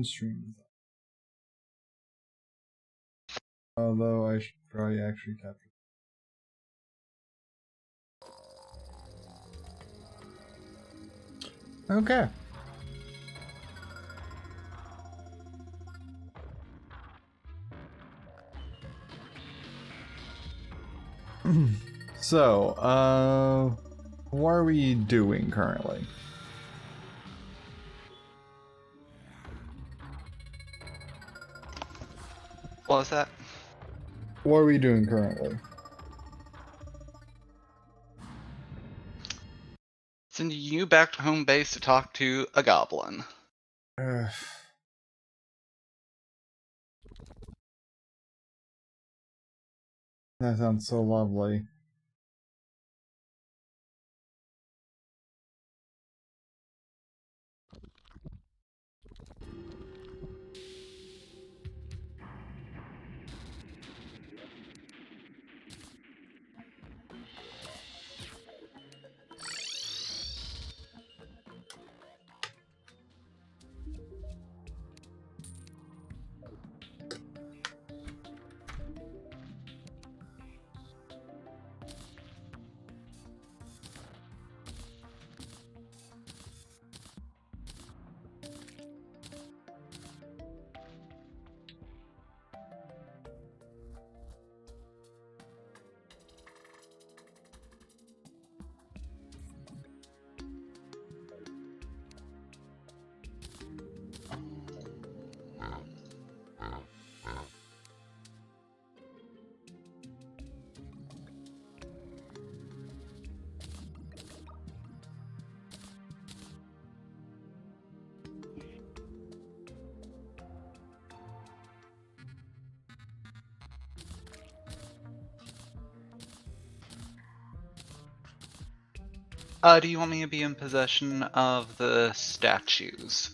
end stream. Although I should probably actually capture. Okay. So, what are we doing currently? What was that? What are we doing currently? Sending you back to home base to talk to a goblin. That sounds so lovely. Do you want me to be in possession of the statues?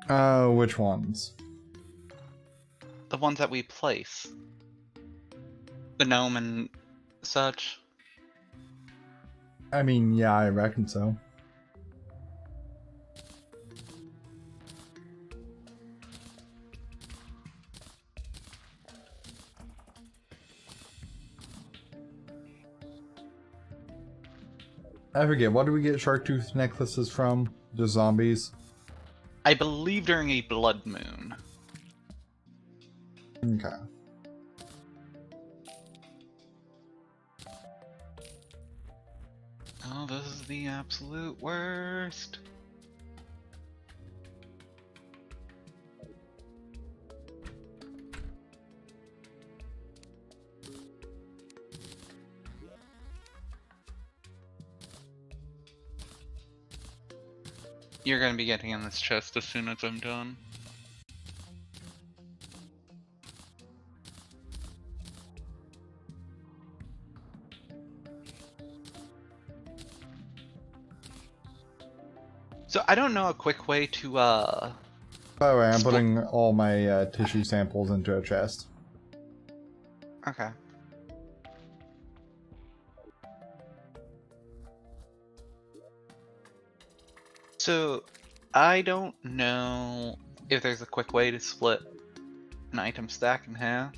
Which ones? The ones that we place. The gnome and such. I mean, yeah, I reckon so. I forget, what do we get shark tooth necklaces from? Just zombies? I believe during a blood moon. Okay. Oh, this is the absolute worst. You're gonna be getting in this chest as soon as I'm done. So I don't know a quick way to By the way, I'm putting all my tissue samples into a chest. Okay. So I don't know if there's a quick way to split an item stack in half.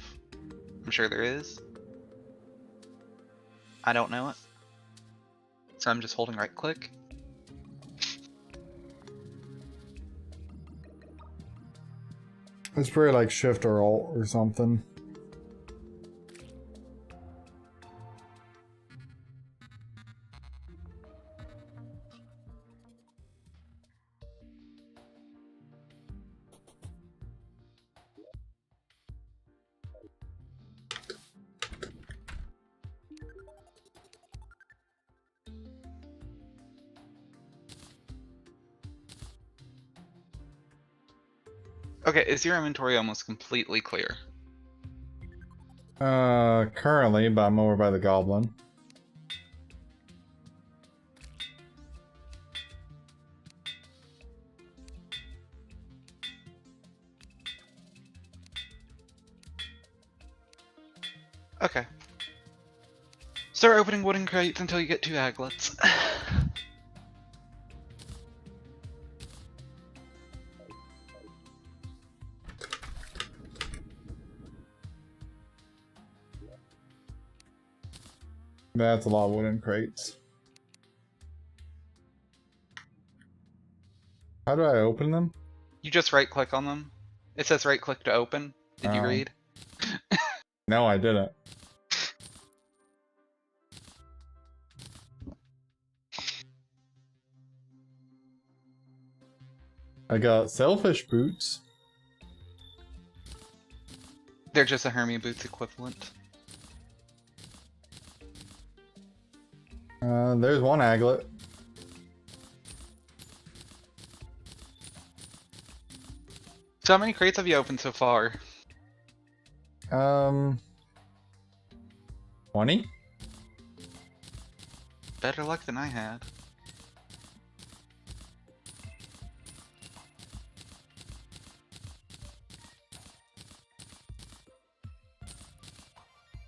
I'm sure there is. I don't know it. So I'm just holding right click. It's probably like Shift or Alt or something. Okay, is your inventory almost completely clear? Currently, but I'm over by the goblin. Okay. Start opening wooden crates until you get 2 aglets. That's a lot of wooden crates. How do I open them? You just right click on them. It says right click to open. Did you Oh. read? No, I didn't. I got selfish boots. They're just a Hermia boots equivalent. There's one aglet. So how many crates have you opened so far? 20? Better luck than I had.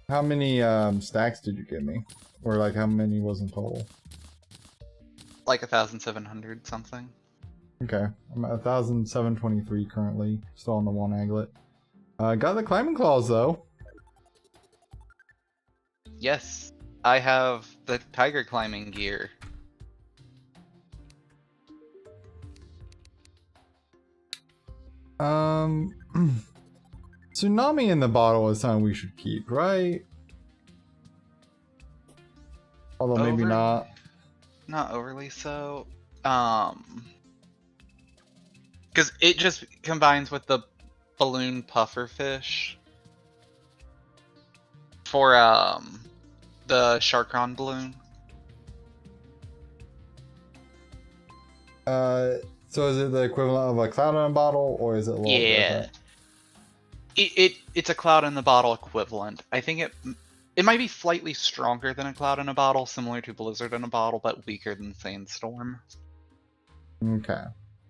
How many stacks did you give me? Or like how many was in total? Like 1,700 something. Okay, I'm at 1,723 currently, still on the one aglet. Got the climbing claws though. Yes, I have the tiger climbing gear. Tsunami in the bottle is something we should keep, right? Although maybe not. Not overly so. Because it just combines with the balloon puffer fish for the Sharkron balloon. So is it the equivalent of a cloud in a bottle, or is it a little different? It's a cloud in the bottle equivalent. I think it might be slightly stronger than a cloud in a bottle, similar to Blizzard in a bottle, but weaker than Sandstorm. Okay.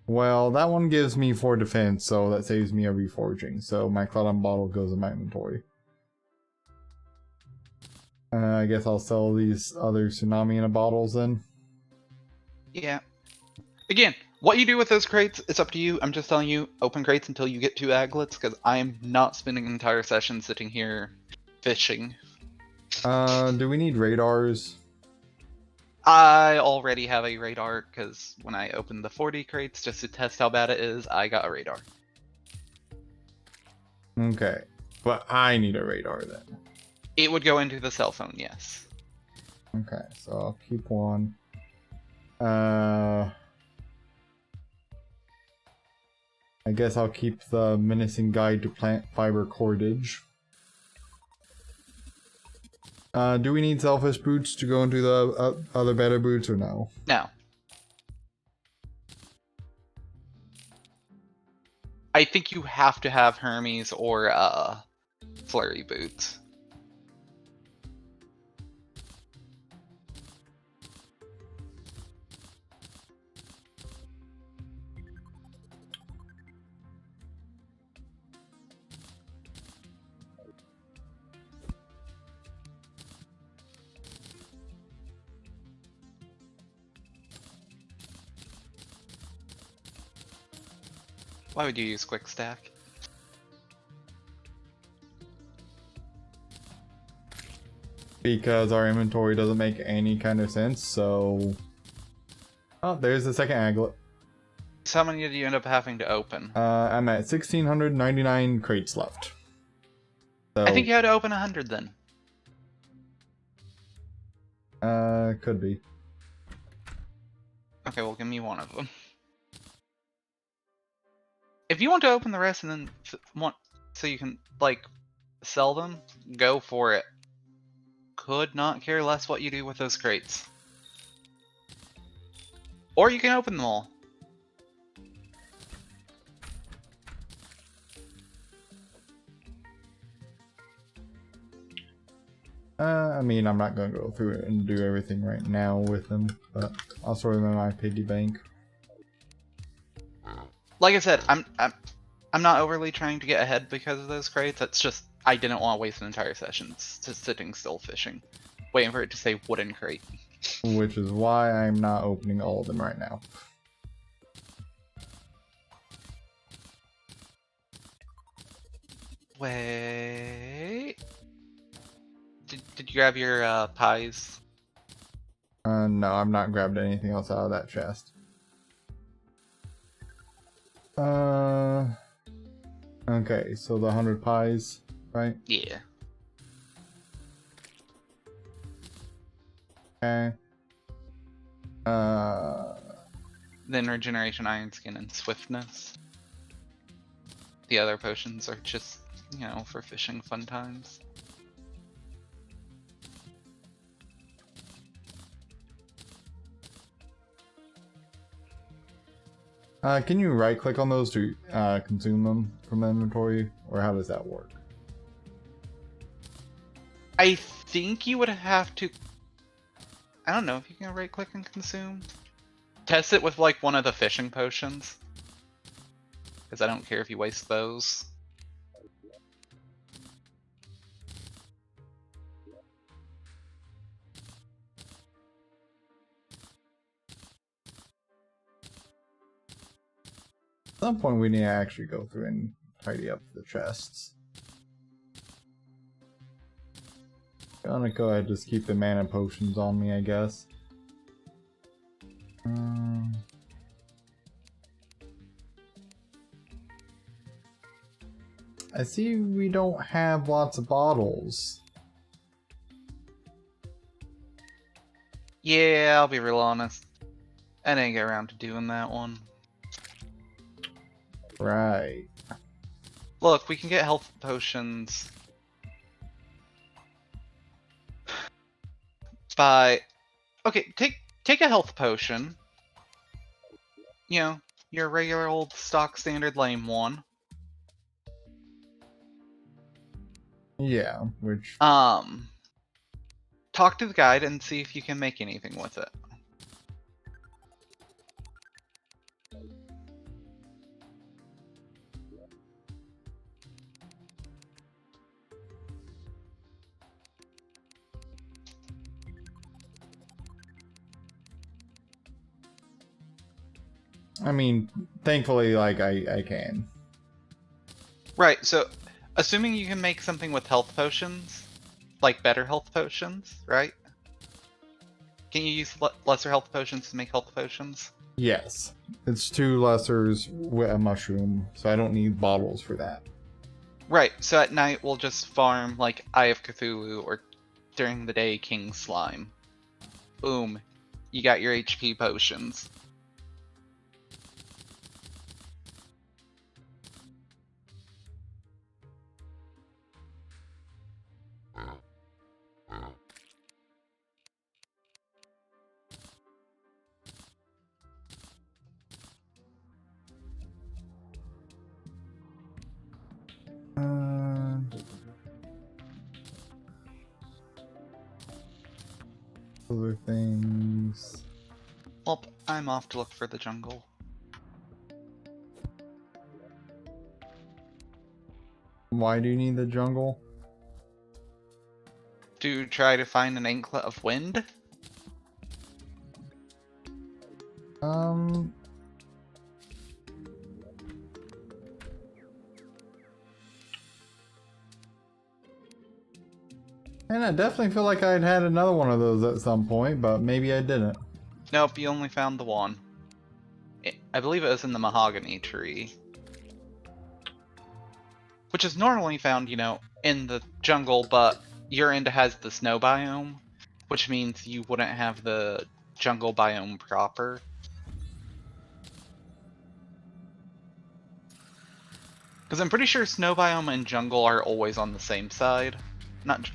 Well, that one gives me 4 defense, so that saves me a reforging. So my cloud in a bottle goes in my inventory. I guess I'll sell these other tsunami in a bottles then. Yeah. Again, what you do with those crates, it's up to you. I'm just telling you, open crates until you get 2 aglets, because I am not spending an entire session sitting here fishing. Do we need radars? I already have a radar, because when I opened the 40 crates, just to test how bad it is, I got a radar. Okay. But I need a radar then. It would go into the cell phone, yes. Okay, so I'll keep one. I guess I'll keep the menacing guide to plant fiber cordage. Do we need selfish boots to go into the other better boots or no? No. I think you have to have Hermes or Flurry boots. Why would you use Quick Stack? Because our inventory doesn't make any kind of sense, so... Oh, there's the second aglet. So how many did you end up having to open? I'm at 1,699 crates left. So, I think you had to open 100 then. could be. Okay, well give me one of them. If you want to open the rest and then so you can like sell them, go for it. Could not care less what you do with those crates. Or you can open them all. I mean, I'm not gonna go through it and do everything right now with them, but I'll store them in my piggy bank. Like I said, I'm not overly trying to get ahead because of those crates. It's just I didn't want to waste an entire session just sitting still fishing, waiting for it to say wooden crate. Which is why I'm not opening all of them right now. Wait. Did you grab your pies? No, I've not grabbed anything else out of that chest. Okay, so the 100 pies, right? Yeah. Okay. Then regeneration, iron skin, and swiftness. The other potions are just, you know, for fishing fun times. Can you right click on those to consume them from the inventory, or how does that work? I think you would have to. I don't know if you can right click and consume. Test it with like one of the fishing potions. Because I don't care if you waste those. At some point we need to actually go through and tidy up the chests. Gonna go ahead and just keep the mana potions on me, I guess. I see we don't have lots of bottles. Yeah, I'll be real honest. I didn't get around to doing that one. Right. Look, we can get health potions by... Okay, take a health potion. You know, your regular old stock standard lame one. Yeah, which... Talk to the guide and see if you can make anything with it. I mean, thankfully, like, I can. Right, so assuming you can make something with health potions, like better health potions, right? Can you use lesser health potions to make health potions? Yes. It's 2 lessers with a mushroom, so I don't need bottles for that. Right, so at night we'll just farm like Eye of Cthulhu or during the day King Slime. Boom. You got your HP potions. Other things. Well, I'm off to look for the jungle. Why do you need the jungle? To try to find an anklet of wind? And I definitely feel like I'd had another one of those at some point, but maybe I didn't. Nope, you only found the one. I believe it was in the mahogany tree. Which is normally found, you know, in the jungle, but your end has the snow biome, which means you wouldn't have the jungle biome proper. Because I'm pretty sure snow biome and jungle are always on the same side. Not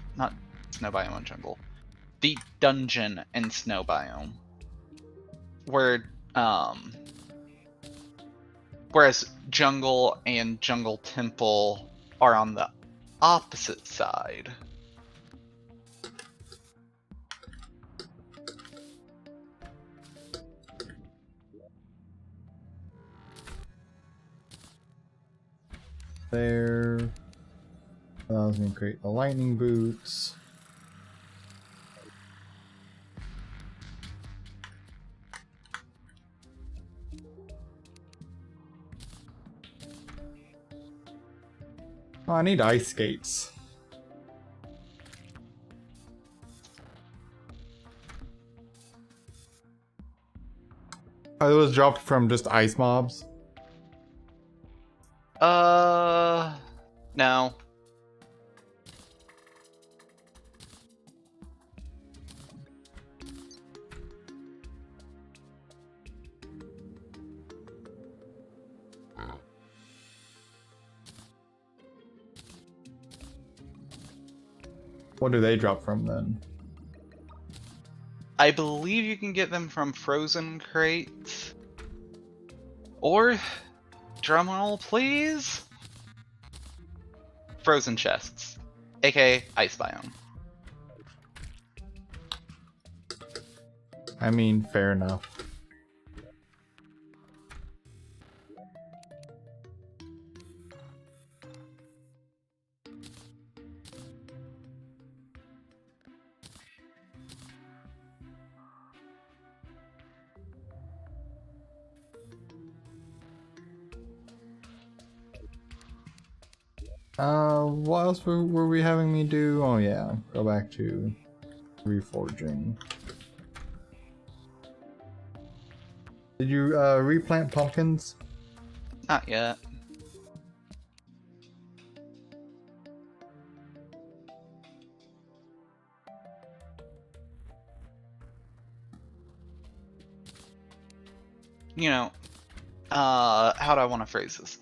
snow biome and jungle. The dungeon and snow biome. Whereas jungle and jungle temple are on the opposite side. There. Allows me to create the lightning boots. Oh, I need ice skates. Are those dropped from just ice mobs? No. What do they drop from then? I believe you can get them from frozen crates. Or, drumroll please, frozen chests, aka ice biome. I mean, fair enough. What else were we having me do? Oh yeah, go back to reforging. Did you replant pumpkins? Not yet. You know, how do I want to phrase this?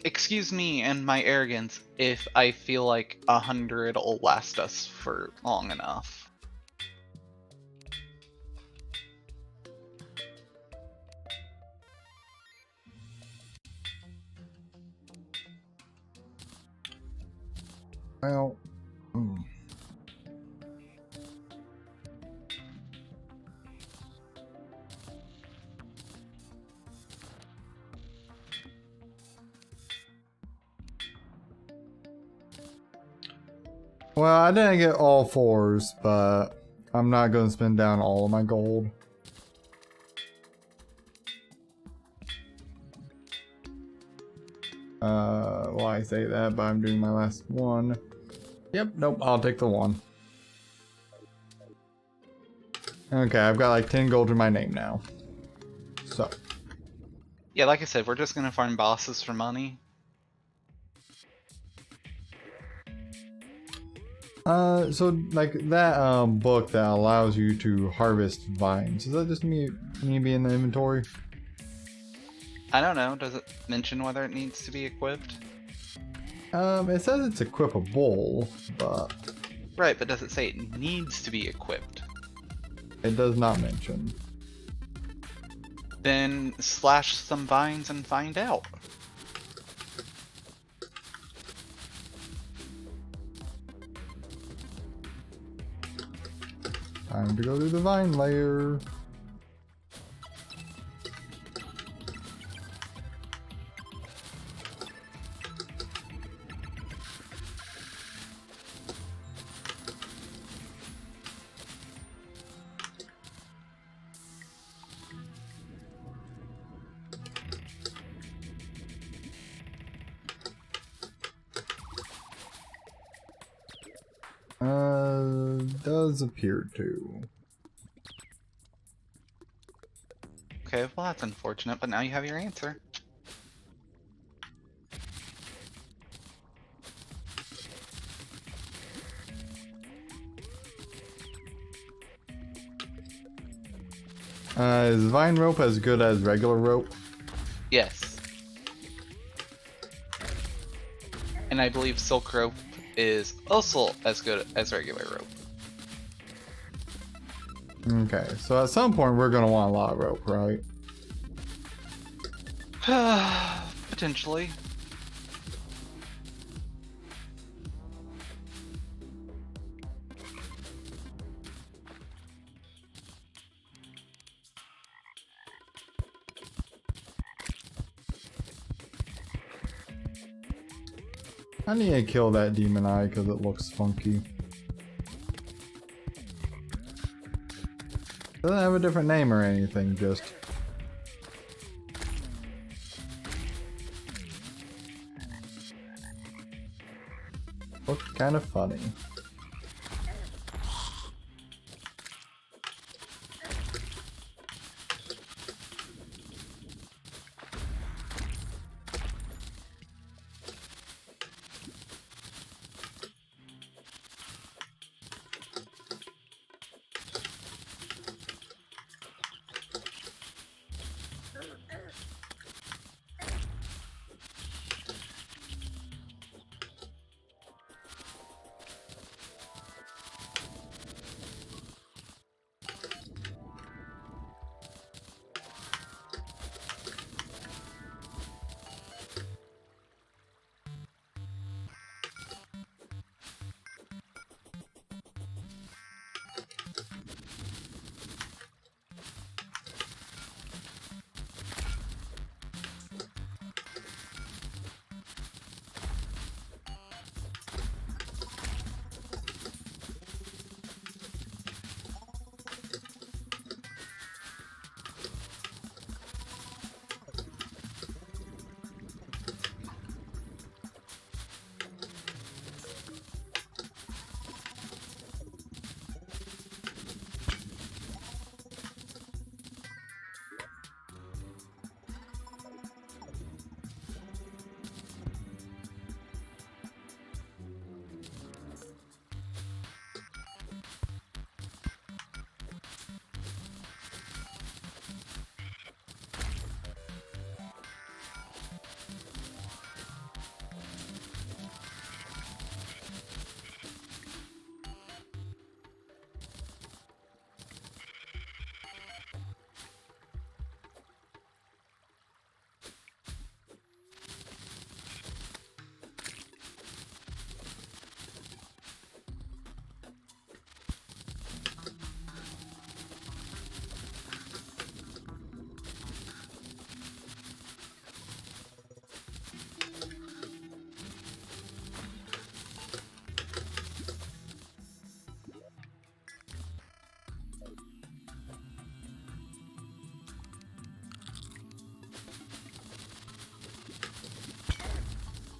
Excuse me and my arrogance if I feel like 100 will last us for long enough. Well, well, I didn't get all 4s, but I'm not going to spend down all of my gold. Well, I say that, but I'm doing my last one. Yep, nope, I'll take the 1. Okay, I've got like 10 gold in my name now. So. Yeah, like I said, we're just gonna farm bosses for money. So like that book that allows you to harvest vines, does that just need to be in the inventory? I don't know, does it mention whether it needs to be equipped? It says it's equipable, but... Right, but does it say it needs to be equipped? It does not mention. Then slash some vines and find out. Time to go to the vine layer. Does appear to. Okay, well that's unfortunate, but now you have your answer. Is vine rope as good as regular rope? Yes. And I believe silk rope is also as good as regular rope. Okay, so at some point we're gonna want a lot of rope, right? Potentially. I need to kill that demon eye because it looks funky. Doesn't have a different name or anything, just... looks kind of funny.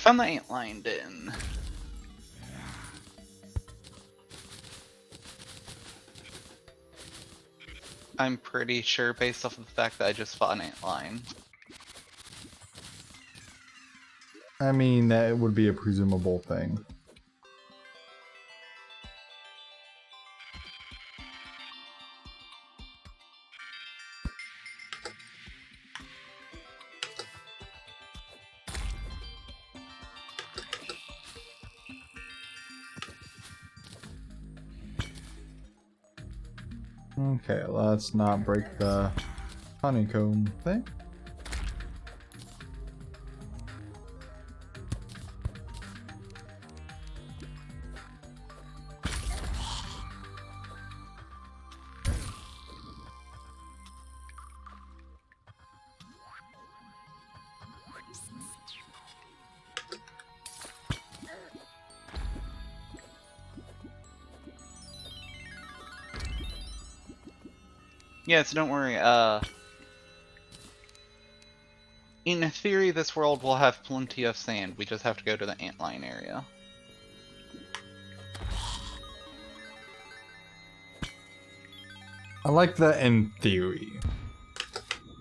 Found the antlion den. I'm pretty sure based off of the fact that I just fought an antlion. I mean, that would be a presumable thing. Okay, let's not break the honeycomb thing. Yeah, so don't worry, in theory this world will have plenty of sand, we just have to go to the antlion area. I like that in theory.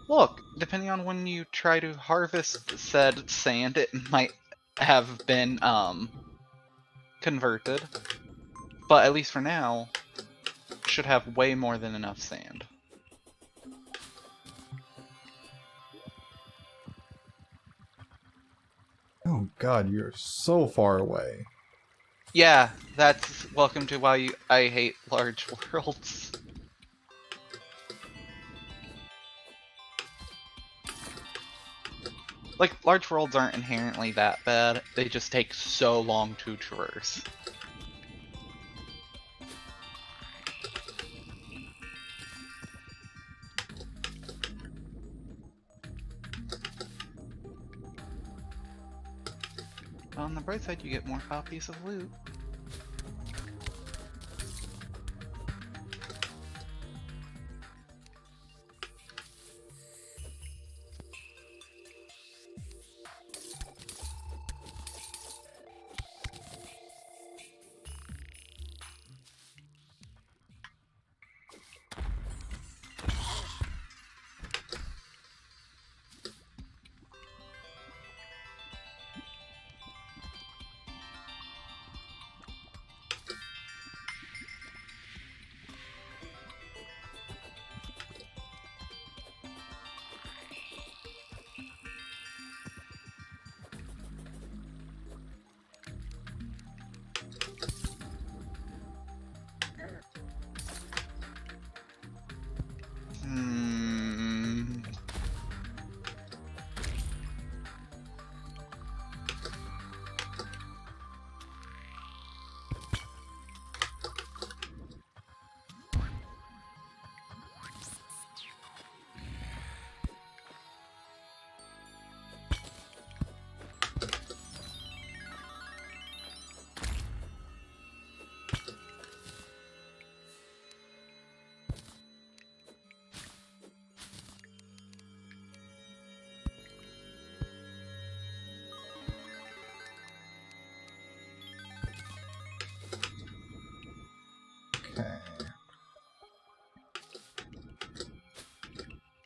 Look, depending on when you try to harvest said sand, it might have been, converted. But at least for now, should have way more than enough sand. Oh god, you're so far away. Yeah, that's welcome to why I hate large worlds. Like, large worlds aren't inherently that bad, they just take so long to traverse. On the bright side, you get more copies of loot.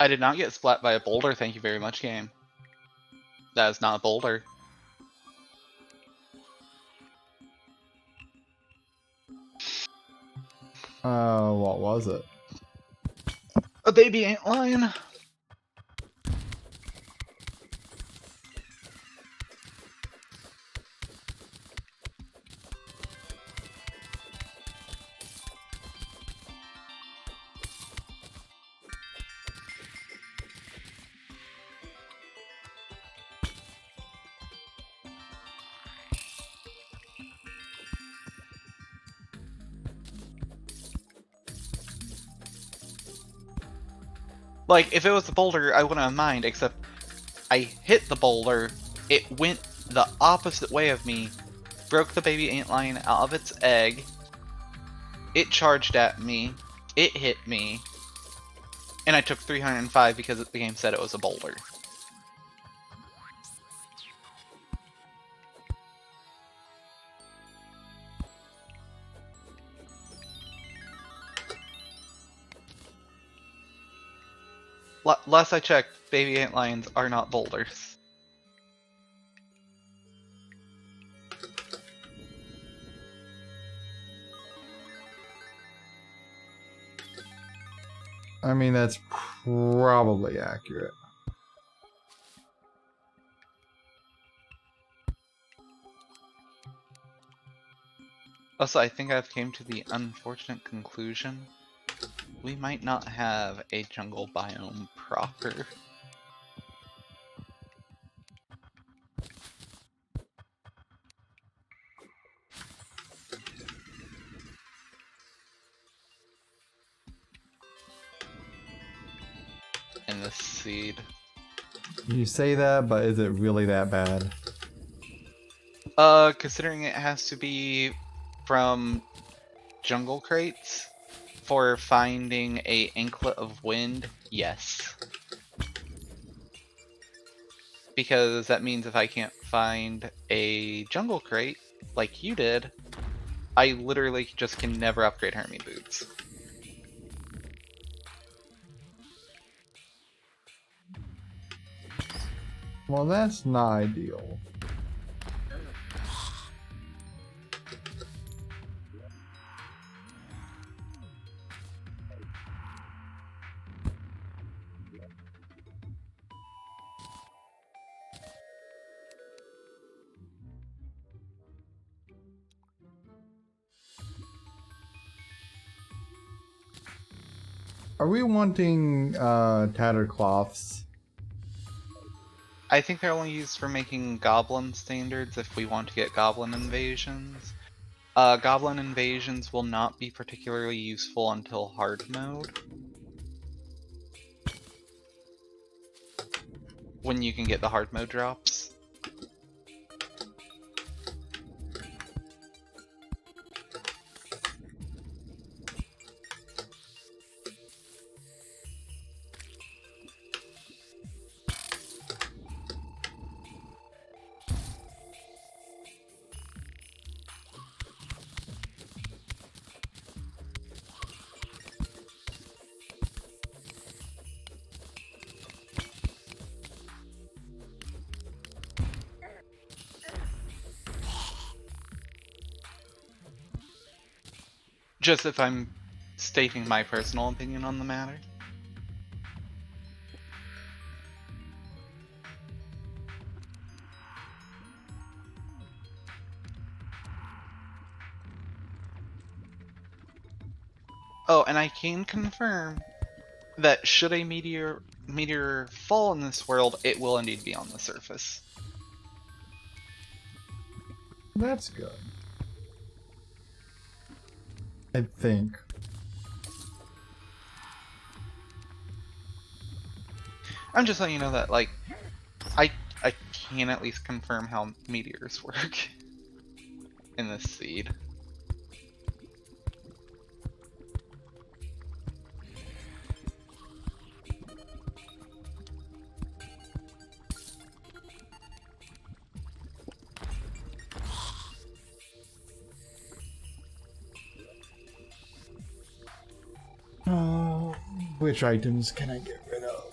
I did not get splat by a boulder, thank you very much, game. That is not a boulder. What was it? A baby antlion. Like, if it was the boulder, I wouldn't have mind, except I hit the boulder, it went the opposite way of me, broke the baby antlion out of its egg, it charged at me, it hit me, and I took 305 because the game said it was a boulder. Last I checked, baby antlions are not boulders. I mean, that's probably accurate. Also, I think I've came to the unfortunate conclusion we might not have a jungle biome proper. In this seed. You say that, but is it really that bad? Considering it has to be from jungle crates for finding a anklet of wind, yes. Because that means if I can't find a jungle crate, like you did, I literally just can never upgrade Hermie boots. Well, that's not ideal. Are we wanting tattered cloths? I think they're only used for making goblin standards if we want to get goblin invasions. Goblin invasions will not be particularly useful until hard mode, when you can get the hard mode drops. Just if I'm stating my personal opinion on the matter. Oh, and I can confirm that should a meteor fall in this world, it will indeed be on the surface. That's good. I think. I'm just letting you know that, like, I can at least confirm how meteors work in this seed. Oh, which items can I get rid of?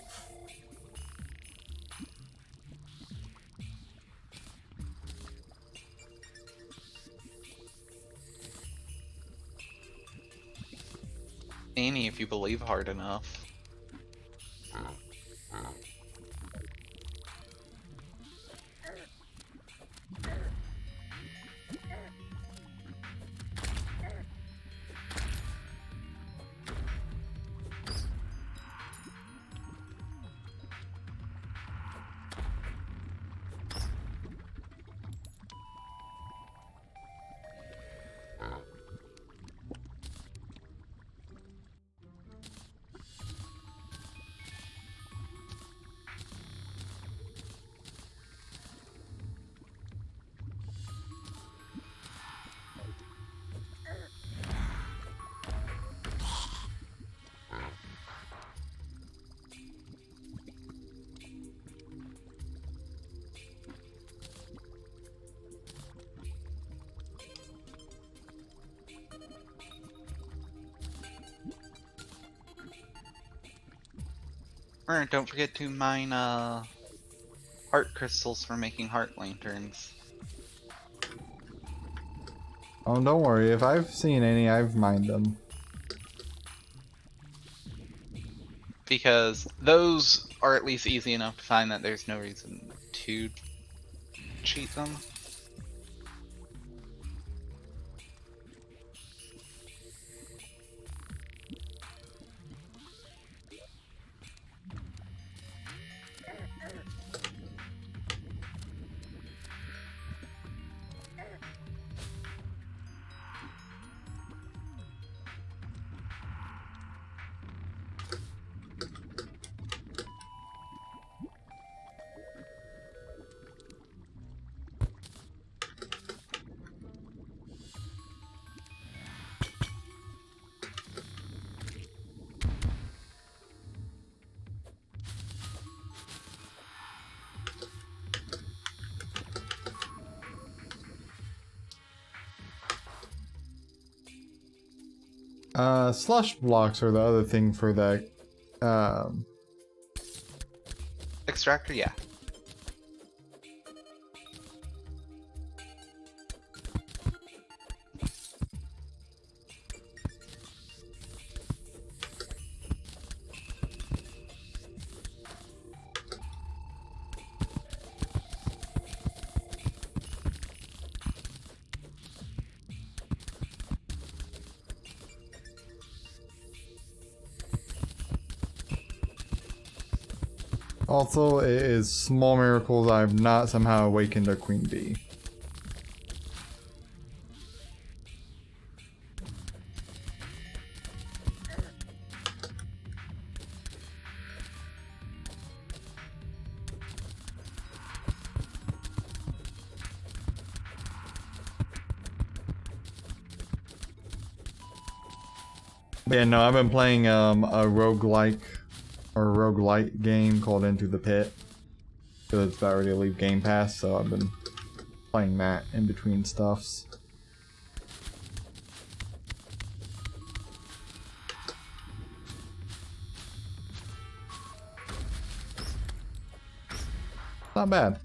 Any if you believe hard enough. Don't forget to mine heart crystals for making heart lanterns. Oh, don't worry. If I've seen any, I've mined them. Because those are at least easy enough to find that there's no reason to cheat them. Slush blocks are the other thing for that. Extractor, yeah. Also, it is small miracles I've not somehow awakened a queen bee. Yeah, no, I've been playing a roguelike or roguelite game called Into the Pit. Because it's about ready to leave Game Pass, so I've been playing that in between stuffs. Not bad.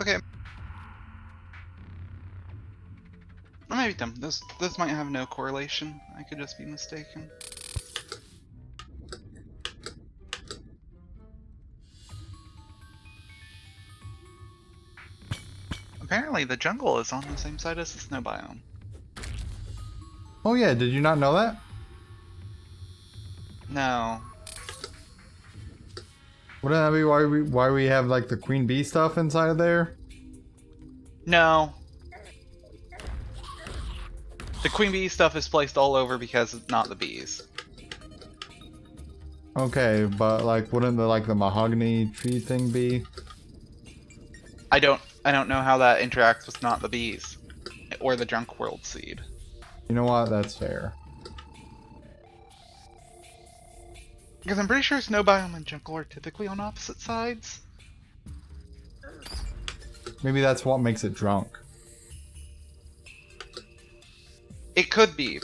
Okay. Or maybe dumb. Those might have no correlation. I could just be mistaken. Apparently the jungle is on the same side as the snow biome. Oh yeah, did you not know that? No. Wouldn't that be why we have like the queen bee stuff inside of there? No. The queen bee stuff is placed all over because it's not the bees. Okay, but like wouldn't the mahogany tree thing be? I don't know how that interacts with not the bees. Or the junk world seed. You know what? That's fair. Because I'm pretty sure snow biome and jungle are typically on opposite sides. Maybe that's what makes it drunk. It could be.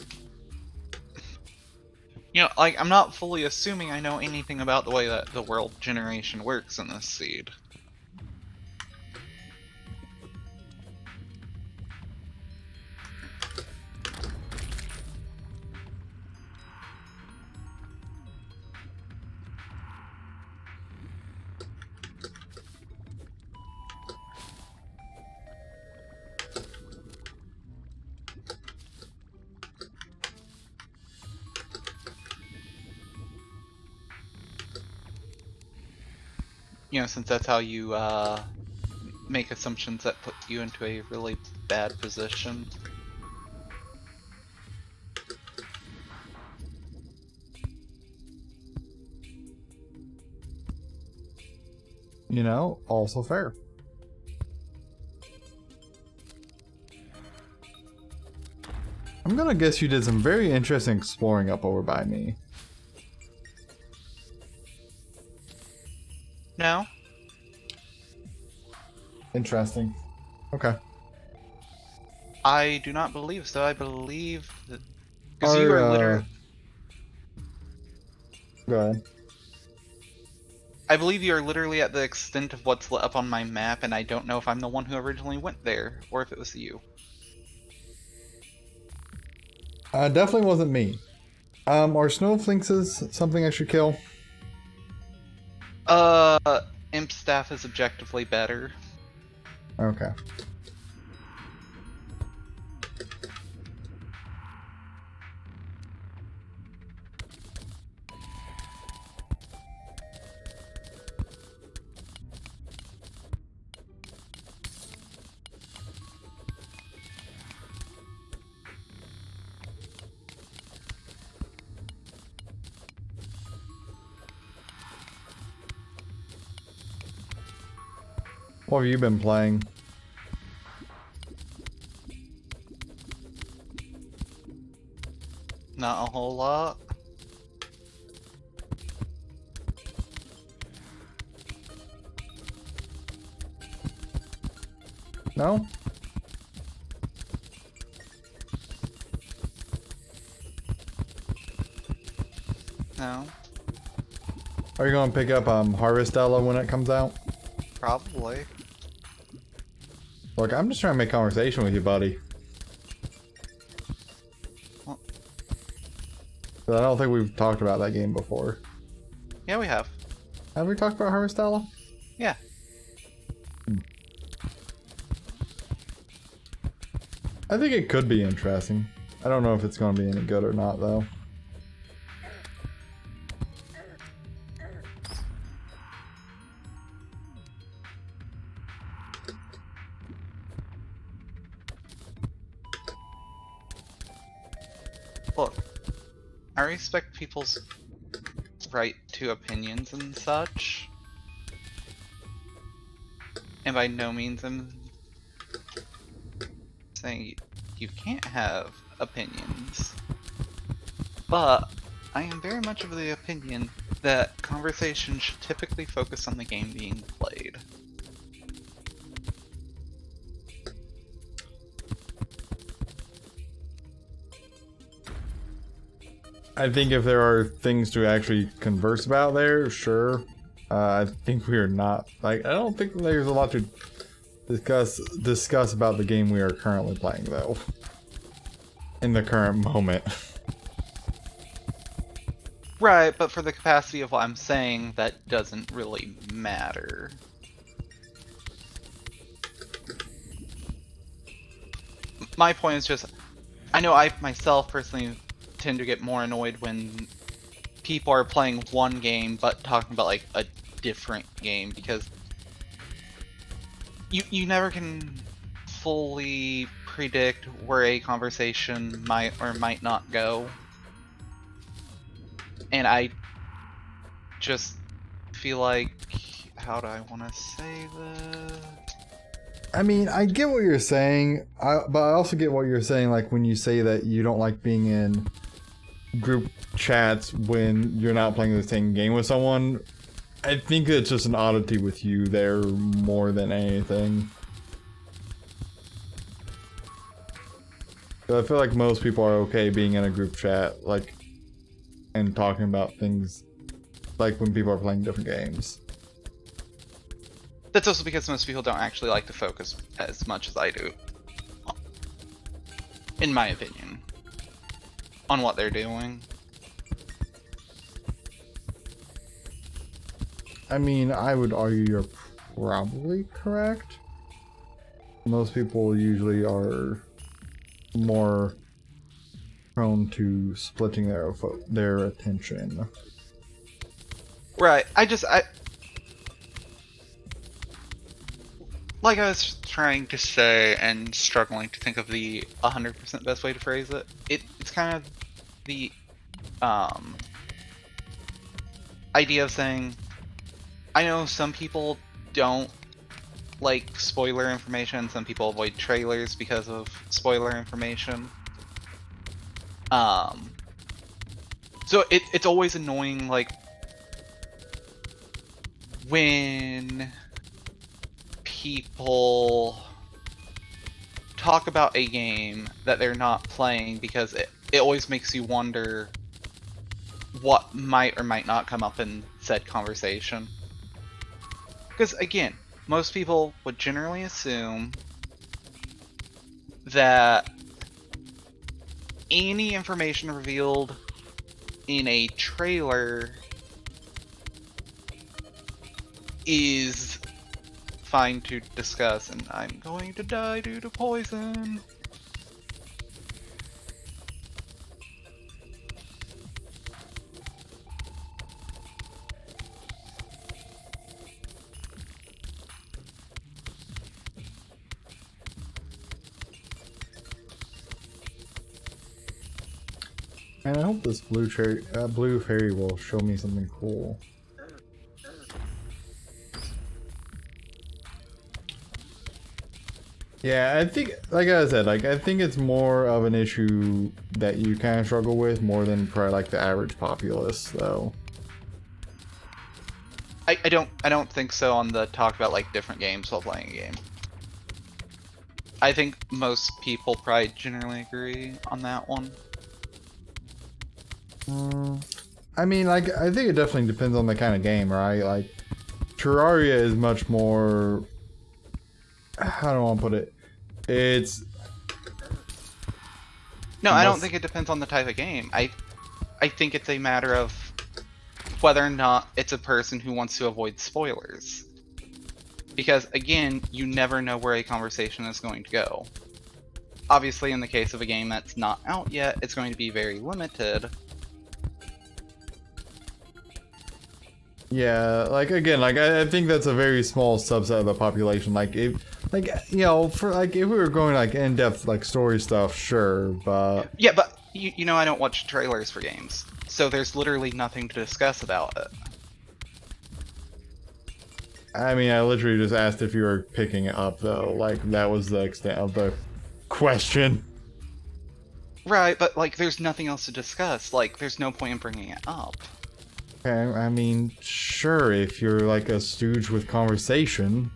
You know, like, I'm not fully assuming I know anything about the way that the world generation works in this seed. You know, since that's how you make assumptions that put you into a really bad position. You know, also fair. I'm gonna guess you did some very interesting exploring up over by me. No? Interesting. Okay. I do not believe so. I believe that... Because Our, you are literally... Go ahead. I believe you are literally at the extent of what's lit up on my map, and I don't know if I'm the one who originally went there, or if it was you. Definitely wasn't me. Are snowflinks something I should kill? Imp staff is objectively better. Okay. What have you been playing? Not a whole lot. No? No. Are you gonna pick up Harvestella when it comes out? Probably. Look, I'm just trying to make conversation with you, buddy. Well, I don't think we've talked about that game before. yeah, we have. Have we talked about Harvestella? Yeah. I think it could be interesting. I don't know if it's going to be any good or not, though. Look, I respect people's right to opinions and such. And by no means I'm saying you can't have opinions. But I am very much of the opinion that conversation should typically focus on the game being played. I think if there are things to actually converse about there, sure. I think we are not, like, I don't think there's a lot to discuss about the game we are currently playing, though. In the current moment. Right, but for the capacity of what I'm saying, that doesn't really matter. My point is just, I know I myself personally tend to get more annoyed when people are playing one game but talking about like a different game, because you never can fully predict where a conversation might or might not go. And I just feel like, how do I want to say this? I mean, I get what you're saying, but I also get what you're saying, like when you say that you don't like being in group chats when you're not playing the same game with someone. I think it's just an oddity with you there more than anything. I feel like most people are okay being in a group chat, like, and talking about things, like when people are playing different games. That's also because most people don't actually like to focus as much as I do, in my opinion, on what they're doing. I mean, I would argue you're probably correct. Most people usually are more prone to splitting their attention. Right. Like I was trying to say and struggling to think of the 100% best way to phrase it, it's kind of the idea of saying, I know some people don't like spoiler information, some people avoid trailers because of spoiler information. So it's always annoying, like, when people talk about a game that they're not playing, because it always makes you wonder what might or might not come up in said conversation. Because again, most people would generally assume that any information revealed in a trailer is fine to discuss, and I'm going to die due to poison. And I hope this blue fairy will show me something cool. Yeah, I think, like I said, like I think it's more of an issue that you kind of struggle with more than probably like the average populace, though. I don't think so on the talk about like different games while playing a game. I think most people probably generally agree on that one. I mean, like, I think it definitely depends on the kind of game, right? Like, Terraria is much more... How do I want to put it? It's... No, I don't think it depends on the type of game. I think it's a matter of whether or not it's a person who wants to avoid spoilers. Because, again, you never know where a conversation is going to go. Obviously, in the case of a game that's not out yet, it's going to be very limited. Yeah, like, again, like, I think that's a very small subset of the population. Like, if, like, you know, for, like, if we were going, like, in-depth, like, story stuff, sure, but... Yeah, but, you know I don't watch trailers for games, so there's literally nothing to discuss about it. I mean, I literally just asked if you were picking it up, though. Like, that was the extent of the question. Right, but, like, there's nothing else to discuss. Like, there's no point in bringing it up. Okay, I mean, sure, if you're like a stooge with conversation.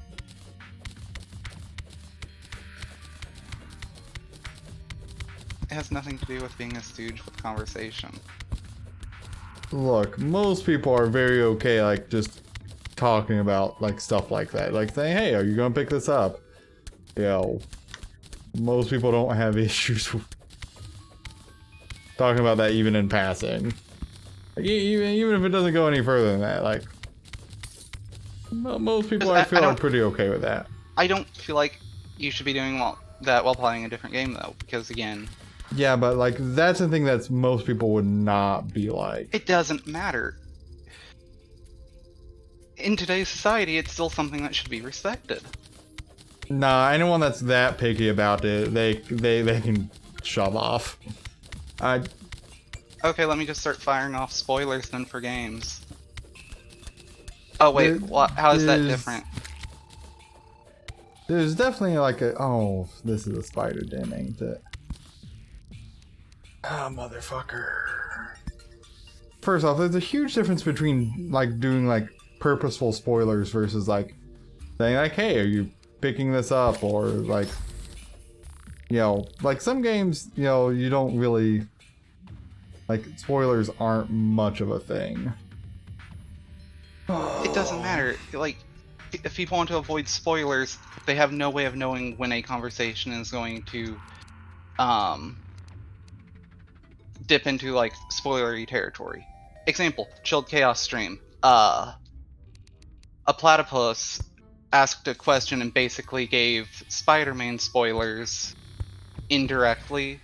It has nothing to do with being a stooge with conversation. Look, most people are very okay, like, just talking about, like, stuff like that. Like, saying, hey, are you gonna pick this up? You know, most people don't have issues with talking about that even in passing. Like, even if it doesn't go any further than that, like, most people I feel are pretty okay with that. I don't feel like you should be doing that while playing a different game, though, because again... Yeah, but, like, that's the thing that most people would not be like. It doesn't matter. In today's society, it's still something that should be respected. Nah, anyone that's that picky about it, they can shove off. Okay, let me just start firing off spoilers then for games. Oh wait, how is that different? There's definitely like a... Oh, this is a spider den, ain't it? Ah, motherfucker. First off, there's a huge difference between, like, doing, like, purposeful spoilers versus, like, saying, like, hey, are you picking this up? Or, like, you know, like, some games, you know, you don't really... Like, spoilers aren't much of a thing. It doesn't matter. Like, if people want to avoid spoilers, they have no way of knowing when a conversation is going to, dip into, like, spoilery territory. Example, Chilled Chaos stream. A platypus asked a question and basically gave Spider-Man spoilers indirectly.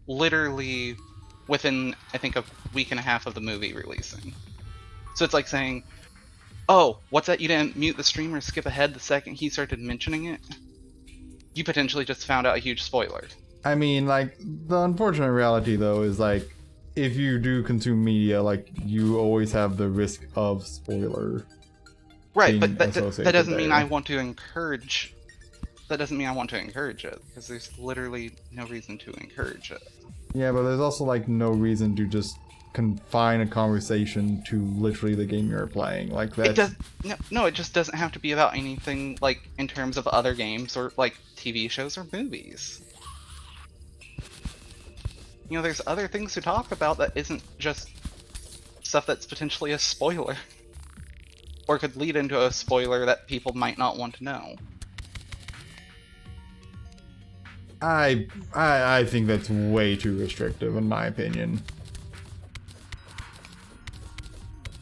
Literally within, I think, a week and a half of the movie releasing. So it's like saying, oh, what's that? You didn't mute the stream or skip ahead the second he started mentioning it? You potentially just found out a huge spoiler. I mean, like, the unfortunate reality, though, is, like, if you do consume media, like, you always have the risk of spoiler. Right, but that doesn't mean there. I want to encourage... That doesn't mean I want to encourage it, because there's literally no reason to encourage it. Yeah, but there's also, like, no reason to just confine a conversation to literally the game you're playing. Like, that's... It does... No, it just doesn't have to be about anything, like, in terms of other games or, like, TV shows or movies. You know, there's other things to talk about that isn't just stuff that's potentially a spoiler. Or could lead into a spoiler that people might not want to know. I think that's way too restrictive, in my opinion.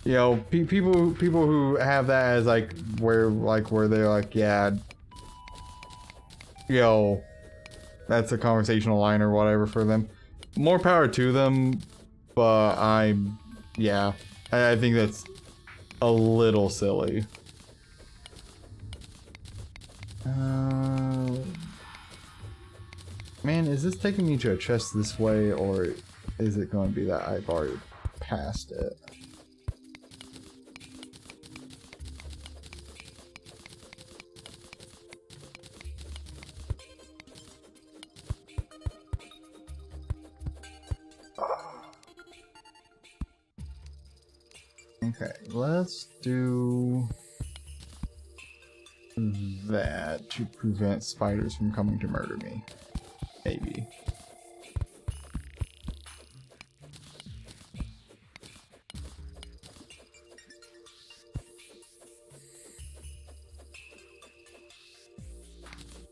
You know, people who have that as where they're like, yeah, you know, that's a conversational line or whatever for them. More power to them, but I think that's a little silly. Man, is this taking me to a chest this way, or is it going to be that I've already passed it? Okay, let's do that to prevent spiders from coming to murder me. Maybe.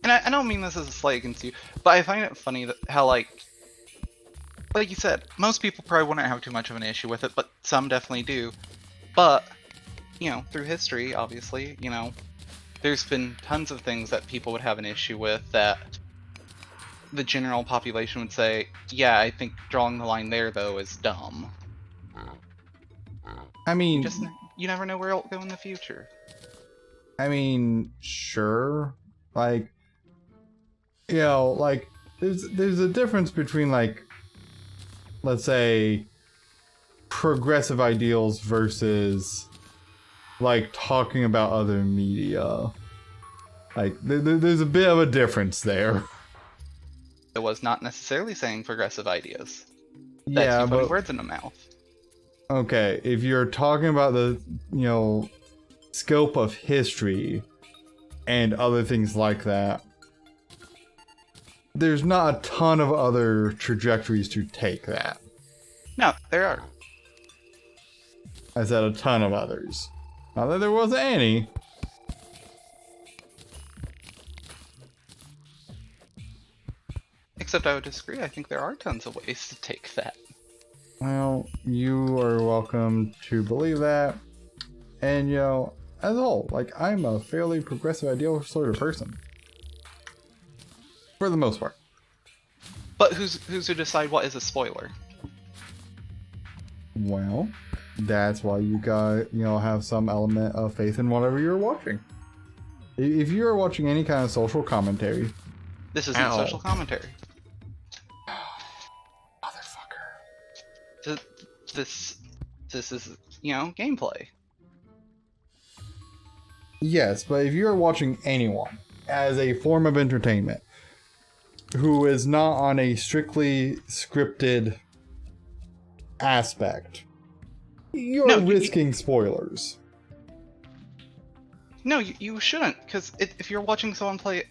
And I don't mean this as a slight against you, but I find it funny that how, like you said, most people probably wouldn't have too much of an issue with it, but some definitely do. But, you know, through history, obviously, you know, there's been tons of things that people would have an issue with that the general population would say, yeah, I think drawing the line there, though, is dumb. I mean... You never know where it'll go in the future. I mean, sure. Like, you know, like, there's a difference between, like, let's say, progressive ideals versus, like, talking about other media. Like, there's a bit of a difference there. It was not necessarily saying progressive ideas. Yeah, That's you putting but... words in the mouth. Okay, if you're talking about the, you know, scope of history and other things like that, there's not a ton of other trajectories to take that. No, there are. I said a ton of others. Not that there wasn't any. Except I would disagree. I think there are tons of ways to take that. Well, you are welcome to believe that. And, you know, as a whole, like, I'm a fairly progressive ideal sort of person. For the most part. But who's to decide what is a spoiler? Well, that's why you got, you know, have some element of faith in whatever you're watching. If you're watching any kind of social commentary... This isn't social commentary. Motherfucker. This is, you know, gameplay. Yes, but if you're watching anyone as a form of entertainment who is not on a strictly scripted aspect, you're risking spoilers. No, you shouldn't, because if you're watching someone play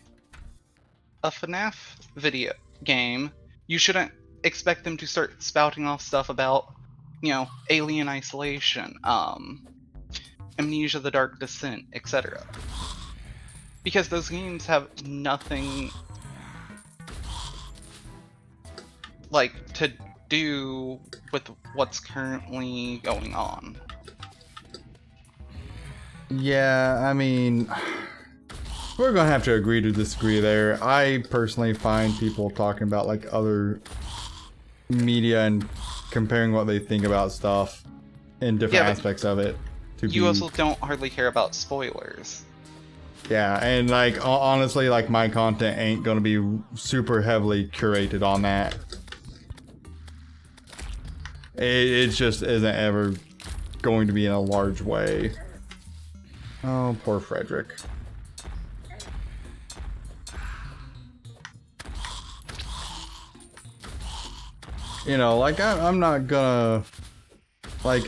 a FNAF video game, you shouldn't expect them to start spouting off stuff about, you know, Alien Isolation, Amnesia: The Dark Descent, etc. Because those games have nothing, like, to do with what's currently going on. Yeah, I mean, we're gonna have to agree to disagree there. I personally find people talking about, like, other media and comparing what they think about stuff in different aspects of it You also don't hardly care about spoilers. Yeah, and like honestly, like my content ain't gonna be super heavily curated on that. It just isn't ever going to be in a large way. Oh, poor Frederick. You know, like I'm not gonna like.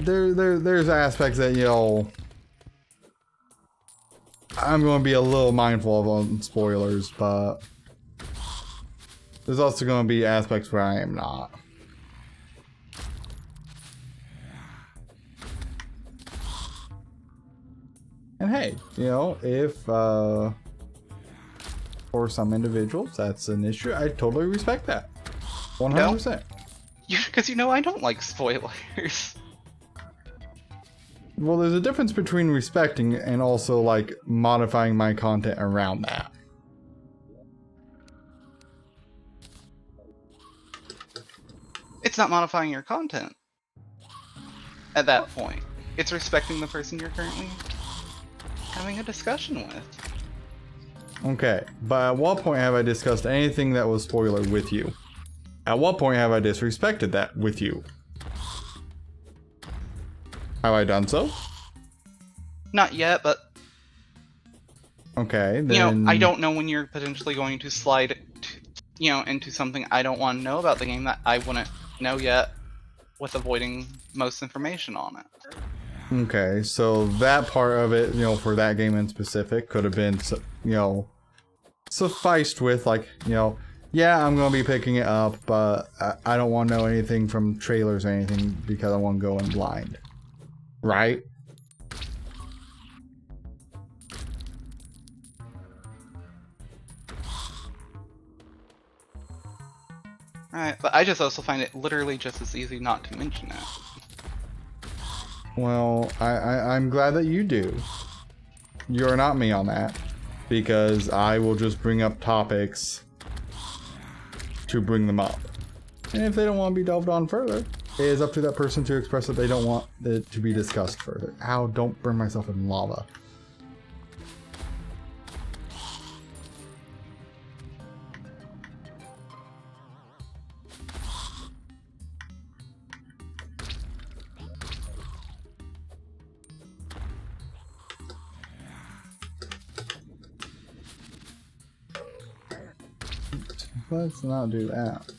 There's aspects that, you know, I'm going to be a little mindful of on spoilers, but there's also going to be aspects where I am not. And hey, you know, if for some individuals that's an issue, I totally respect that. 100%. Because you know I don't like spoilers. Well, there's a difference between respecting and also, like, modifying my content around that. It's not modifying your content at that point. It's respecting the person you're currently having a discussion with. Okay, but at what point have I discussed anything that was spoiler with you? At what point have I disrespected that with you? Have I done so? Not yet, but... Okay, then... You know, I don't know when you're potentially going to slide, you know, into something I don't want to know about the game that I wouldn't know yet, with avoiding most information on it. Okay, so that part of it, you know, for that game in specific, could have been, you know, sufficed with, like, you know, yeah, I'm going to be picking it up, but I don't want to know anything from trailers or anything because I want to go in blind. Right? Alright, but I just also find it literally just as easy not to mention it. Well, I'm glad that you do. You're not me on that, because I will just bring up topics to bring them up. And if they don't want to be delved on further, it is up to that person to express that they don't want it to be discussed further. Ow, don't burn myself in lava. Let's not do that.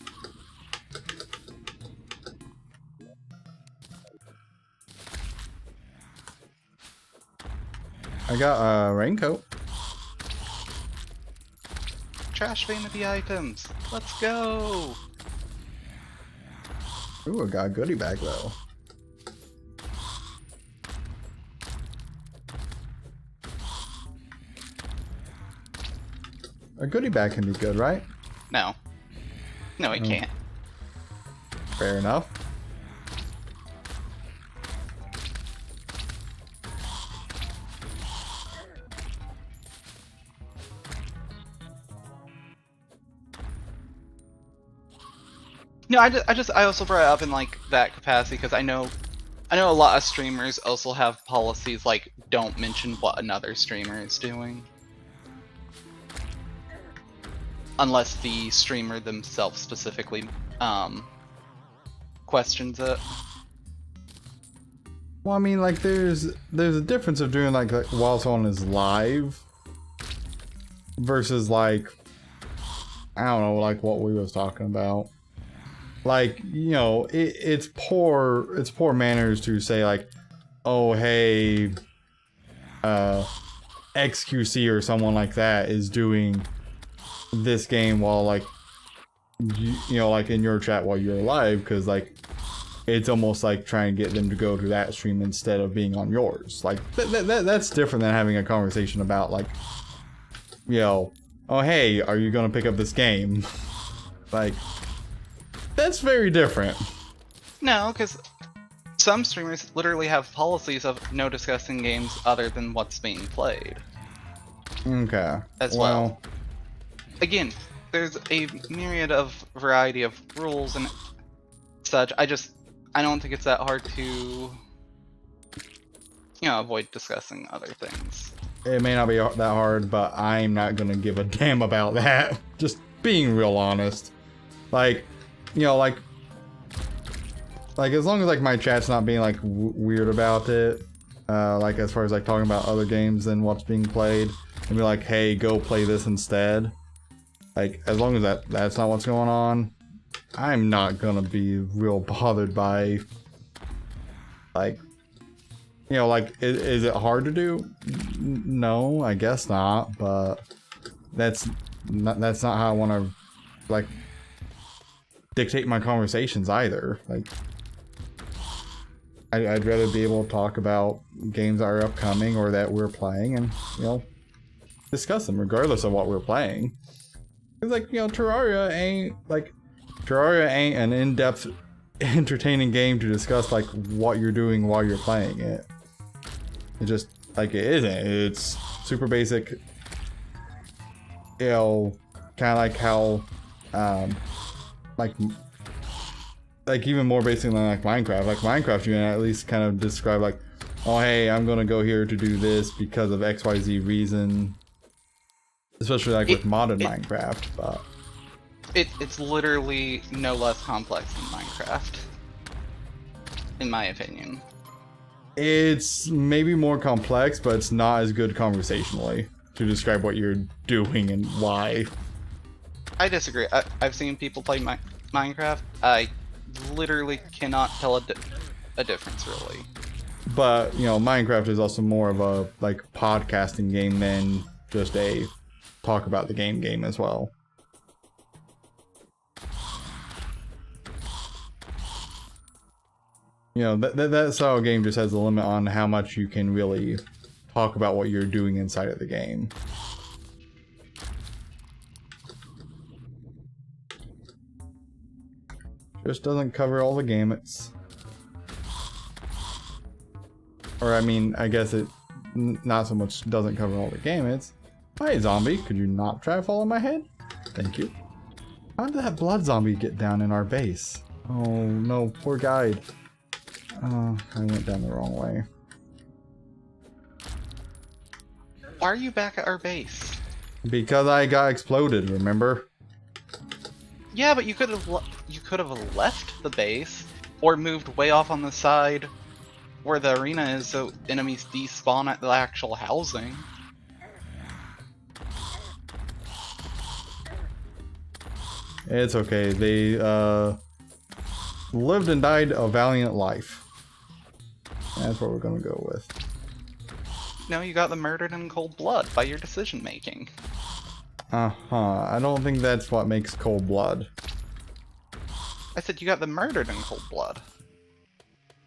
I got a raincoat. Trash vanity items. Let's go. Ooh, I got a goodie bag though. A goodie bag can be good, right? No. No, it can't. Fair enough. No, I also brought it up in like that capacity because I know a lot of streamers also have policies like don't mention what another streamer is doing. Unless the streamer themselves specifically questions it. Well, I mean, like, there's a difference of doing like while someone is live versus like, I don't know, like what we was talking about. Like, you know, it's poor manners to say like, oh hey, XQC or someone like that is doing this game while like you know, like in your chat while you're live, because like it's almost like trying to get them to go to that stream instead of being on yours. Like that's different than having a conversation about like, you know, oh hey, are you gonna pick up this game? Like, that's very different. No, because some streamers literally have policies of no discussing games other than what's being played. Okay. As well. Again, there's a myriad of variety of rules and such. I I don't think it's that hard to, you know, avoid discussing other things. It may not be that hard, but I'm not gonna give a damn about that. Just being real honest. Like, you know, like as long as like my chat's not being like weird about it, like as far as like talking about other games than what's being played, and be like, hey, go play this instead. Like, as long as that's not what's going on, I'm not gonna be real bothered by, like, you know, like, is it hard to do? No, I guess not, but that's not how I want to, like, dictate my conversations either. Like, I'd rather be able to talk about games that are upcoming or that we're playing and, you know, discuss them regardless of what we're playing. It's like, you know, Terraria ain't an in-depth, entertaining game to discuss, like, what you're doing while you're playing it. It just, like, it isn't. It's super basic, you know, kind of like how, like even more basic than, like, Minecraft. Like, Minecraft, you can at least kind of describe, like, oh, hey, I'm gonna go here to do this because of XYZ reason. Especially, like, with modded Minecraft, but... It's literally no less complex than Minecraft, in my opinion. It's maybe more complex, but it's not as good conversationally to describe what you're doing and why. I disagree. I've seen people play Minecraft. I literally cannot tell a difference, really. But, you know, Minecraft is also more of a, like, podcasting game than just a talk about the game as well. You know, that style of game just has a limit on how much you can really talk about what you're doing inside of the game. Just doesn't cover all the gamuts. Or, I mean, I guess it not so much doesn't cover all the gamuts. Hi, zombie. Could you not try to follow my head? Thank you. How did that blood zombie get down in our base? Oh, no. Poor guide. Oh, I went down the wrong way. Why are you back at our base? Because I got exploded, remember? Yeah, but you could have left the base or moved way off on the side where the arena is, so enemies despawn at the actual housing. It's okay. They lived and died a valiant life. That's what we're gonna go with. No, you got them murdered in cold blood by your decision making. I don't think that's what makes cold blood. I said you got them murdered in cold blood.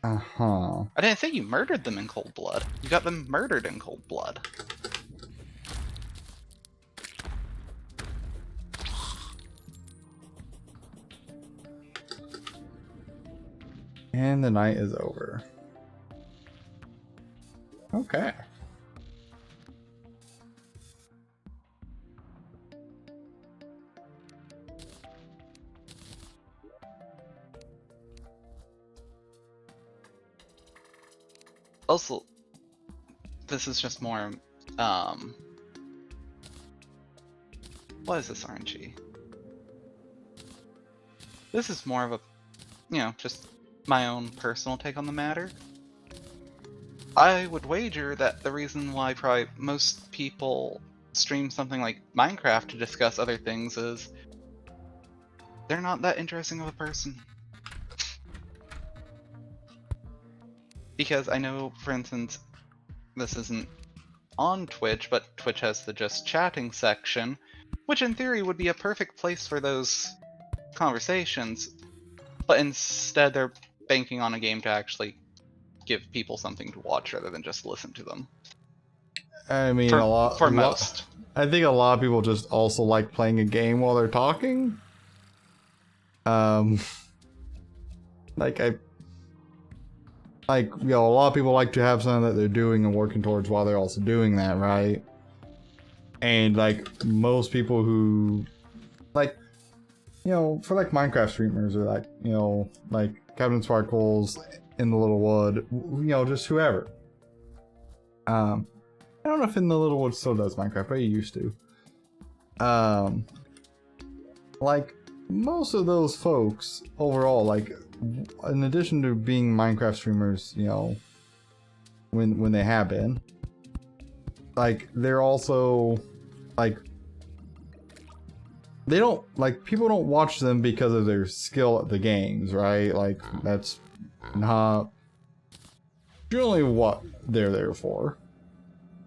I I didn't say you murdered them in cold blood. You got them murdered in cold blood. And the night is over. Okay. Also, this is just more, what is this RNG? This is more of a, you know, just my own personal take on the matter. I would wager that the reason why probably most people stream something like Minecraft to discuss other things is they're not that interesting of a person. Because I know, for instance, this isn't on Twitch, but Twitch has the just chatting section, which in theory would be a perfect place for those conversations, but instead they're banking on a game to actually give people something to watch rather than just listen to them. I mean, most. I think a lot of people just also like playing a game while they're talking. You know, a lot of people like to have something that they're doing and working towards while they're also doing that, right? And, like, most people who, like, you know, for, like, Minecraft streamers or, like, you know, like, Captain Sparkles, In the Little Wood, you know, just whoever. I don't know if In the Little Wood still does Minecraft, but he used to. Like, most of those folks, overall, like, in addition to being Minecraft streamers, you know, when they have been, like, they're also, like, they don't, like, people don't watch them because of their skill at the games, right? Like, that's not generally what they're there for.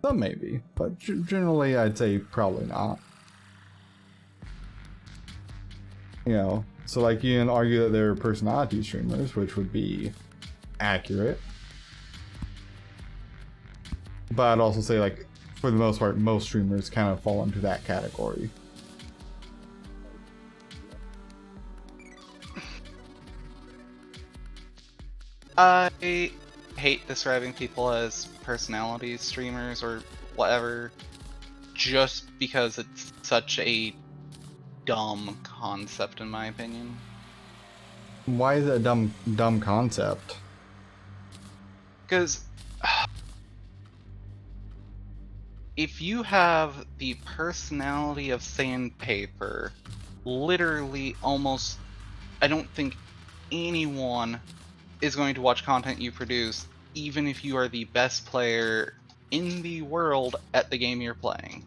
Some maybe, but generally I'd say probably not. You know, so like you can argue that they're personality streamers, which would be accurate. But I'd also say, like, for the most part, most streamers kind of fall into that category. I hate describing people as personality streamers or whatever, just because it's such a dumb concept in my opinion. Why is it a dumb concept? Because if you have the personality of sandpaper, literally almost, I don't think anyone is going to watch content you produce, even if you are the best player in the world at the game you're playing.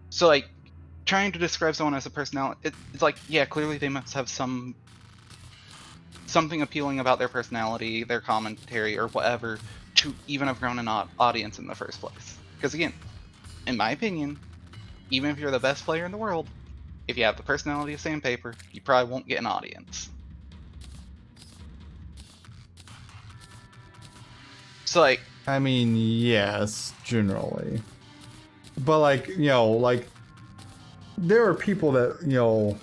So, like, trying to describe someone as a personality, it's like, yeah, clearly they must have something appealing about their personality, their commentary, or whatever, to even have grown an audience in the first place. Because again, in my opinion, even if you're the best player in the world, if you have the personality of sandpaper, you probably won't get an audience. So, like, I mean, yes, generally. But, like, you know, like, there are people that, you know,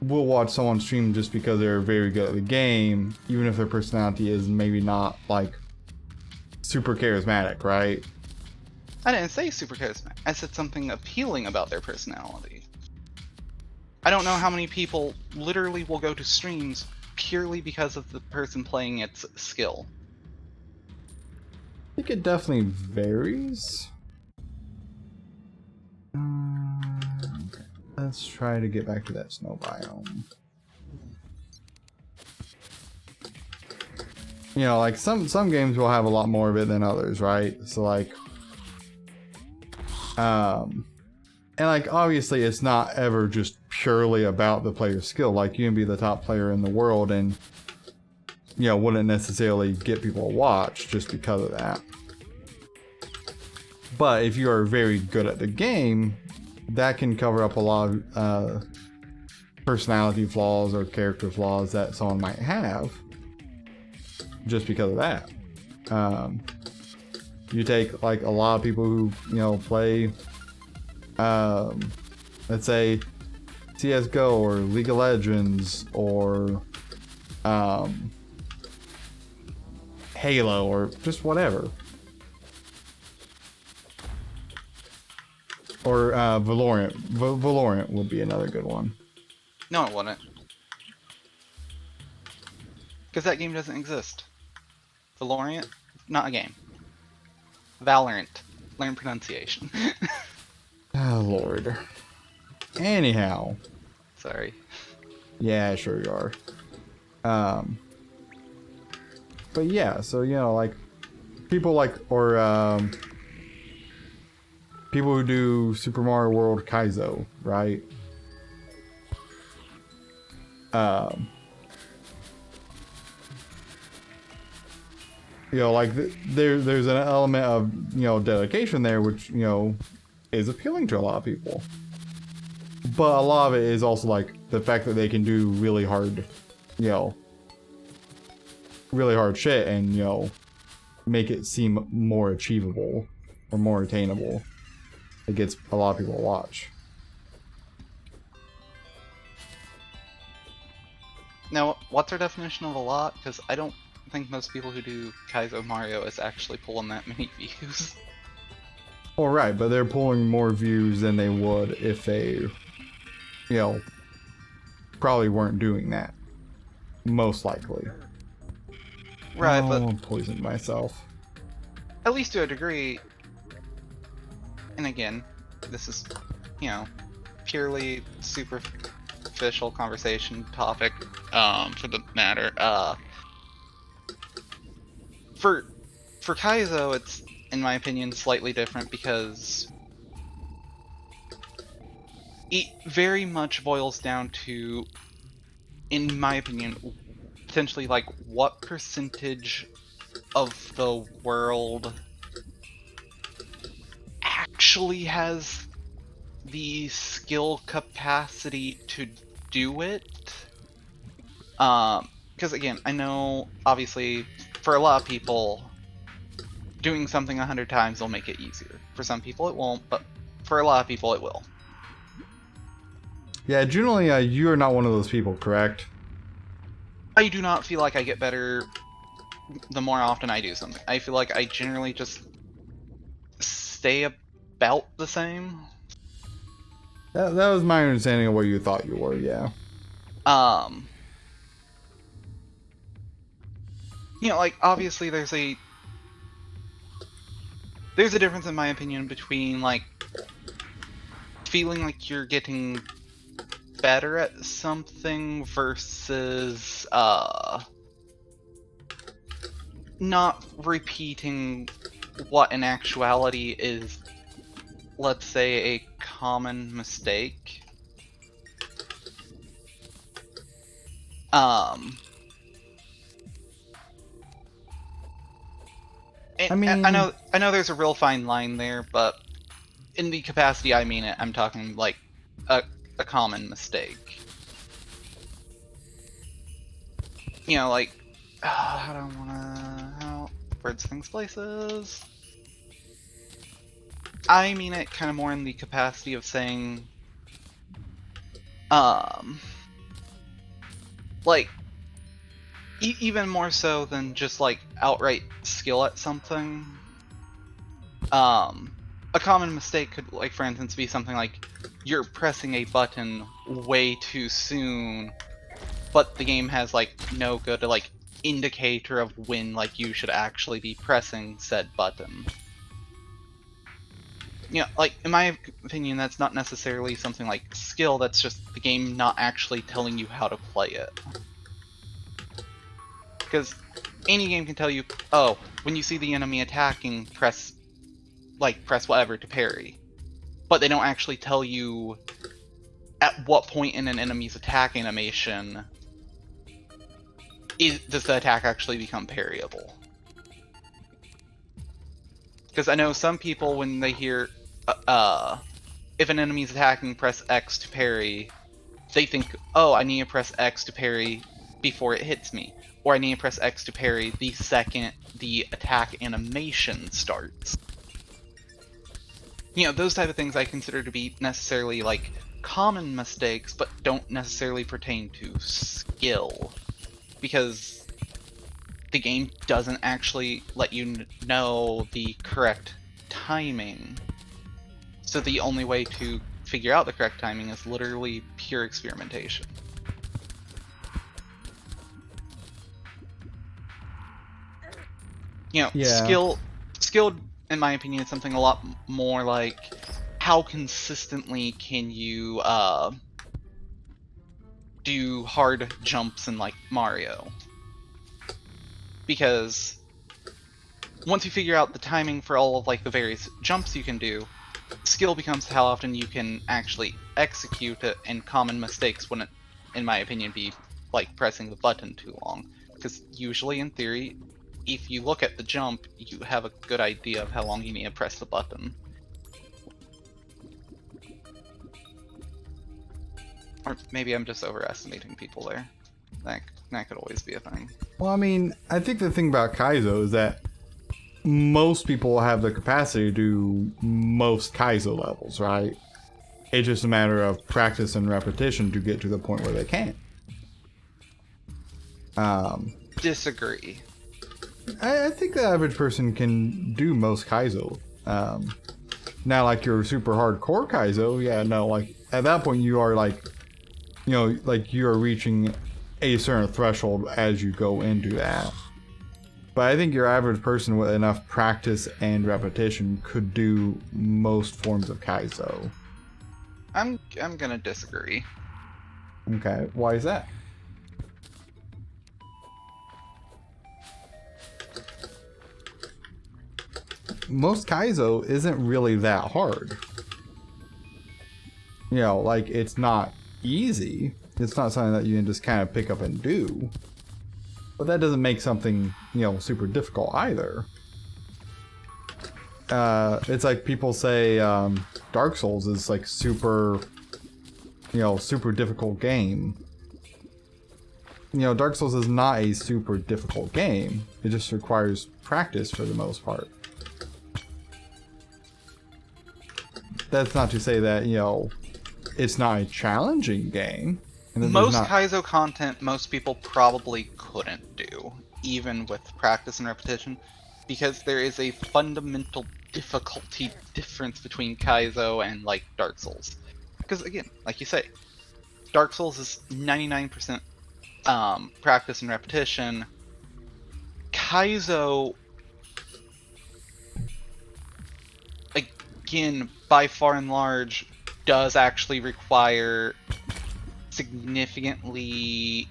will watch someone stream just because they're very good at the game, even if their personality is maybe not, like, super charismatic, right? I didn't say super charismatic. I said something appealing about their personality. I don't know how many people literally will go to streams purely because of the person playing its skill. I think it definitely varies. Okay. Let's try to get back to that snow biome. You know, like some games will have a lot more of it than others, right? So like, and like obviously it's not ever just purely about the player's skill. Like you can be the top player in the world and, you know, wouldn't necessarily get people to watch just because of that. But if you are very good at the game, that can cover up a lot of personality flaws or character flaws that someone might have just because of that. You take like a lot of people who, you know, play, let's say CSGO or League of Legends or Halo or just whatever. Or Valorant. Valorant would be another good one. No, it wouldn't. Because that game doesn't exist. Valorant, not a game. Valorant. Learn pronunciation. Oh, Lord. Anyhow. Sorry. Yeah, sure you are. But yeah, so, you know, like, people like, or, people who do Super Mario World Kaizo, right? You know, like, there's an element of, you know, dedication there, which, you know, is appealing to a lot of people. But a lot of it is also, like, the fact that they can do really hard, you know, really hard shit and, you know, make it seem more achievable or more attainable. It gets a lot of people to watch. Now, what's our definition of a lot? Because I don't think most people who do Kaizo Mario is actually pulling that many views. Well, right, but they're pulling more views than they would if they, you know, probably weren't doing that. Most likely. Right, oh, but I poisoned myself. at least to a degree, and again, this is, you know, purely superficial conversation topic, for the matter. For Kaizo, it's, in my opinion, slightly different because it very much boils down to, in my opinion, potentially like what percentage of the world actually has the skill capacity to do it. Because again, I know obviously for a lot of people, doing something 100 times will make it easier. For some people it won't, but for a lot of people it will. Yeah, generally, you are not one of those people, correct? I do not feel like I get better the more often I do something. I feel like I generally just stay about the same. That was my understanding of what you thought you were, yeah. You know, like, obviously there's a difference in my opinion between, like, feeling like you're getting better at something versus, not repeating what in actuality is, let's say, a common mistake. And I mean, I know there's a real fine line there, but in the capacity I mean it, I'm talking like a common mistake. You know, like, how do I wanna, words, things, places? I mean it kind of more in the capacity of saying, like, even more so than just like outright skill at something. A common mistake could, like, for instance, be something like you're pressing a button way too soon, but the game has like no good like indicator of when like you should actually be pressing said button. You know, like, in my opinion, that's not necessarily something like skill, that's just the game not actually telling you how to play it. Because any game can tell you, oh, when you see the enemy attacking, press whatever to parry. But they don't actually tell you at what point in an enemy's attack animation does the attack actually become parryable. Because I know some people, when they hear, if an enemy's attacking, press X to parry, they think, oh, I need to press X to parry before it hits me. Or I need to press X to parry the second the attack animation starts. You know, those type of things I consider to be necessarily, like, common mistakes, but don't necessarily pertain to skill. Because the game doesn't actually let you know the correct timing. So the only way to figure out the correct timing is literally pure experimentation. You know, yeah. skill, in my opinion, is something a lot more like how consistently can you do hard jumps in, like, Mario. Because once you figure out the timing for all of, like, the various jumps you can do, skill becomes how often you can actually execute it, and common mistakes wouldn't, in my opinion, be like pressing the button too long. Because usually, in theory, if you look at the jump, you have a good idea of how long you need to press the button. Or maybe I'm just overestimating people there. That could always be a thing. Well, I mean, I think the thing about Kaizo is that most people have the capacity to do most Kaizo levels, right? It's just a matter of practice and repetition to get to the point where they can. Disagree. I think the average person can do most Kaizo. Now, like your super hardcore Kaizo, yeah, no, like at that point you are like, you know, like you are reaching a certain threshold as you go into that. But I think your average person with enough practice and repetition could do most forms of Kaizo. I'm gonna disagree. Okay, why is that? Most Kaizo isn't really that hard. You know, like, it's not easy. It's not something that you can just kind of pick up and do. But that doesn't make something, you know, super difficult either. It's like people say Dark Souls is like super, you know, super difficult game. You know, Dark Souls is not a super difficult game. It just requires practice for the most part. That's not to say that, you know, it's not a challenging game. Most Kaizo content, most people probably couldn't do, even with practice and repetition, because there is a fundamental difficulty difference between Kaizo and, like, Dark Souls. Because, again, like you say, Dark Souls is 99% practice and repetition. Kaizo, again, by far and large, does actually require significantly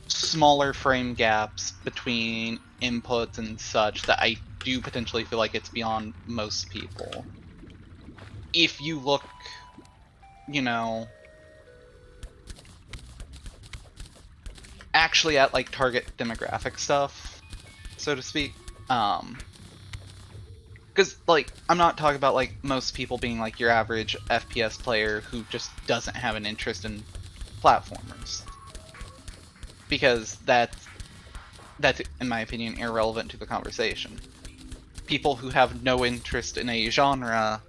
smaller frame gaps between inputs and such that I do potentially feel like it's beyond most people. If you look, you know, actually at like target demographic stuff, so to speak, because, like, I'm not talking about, like, most people being, like, your average FPS player who just doesn't have an interest in platformers. Because that's, in my opinion, irrelevant to the conversation. People who have no interest in a genre,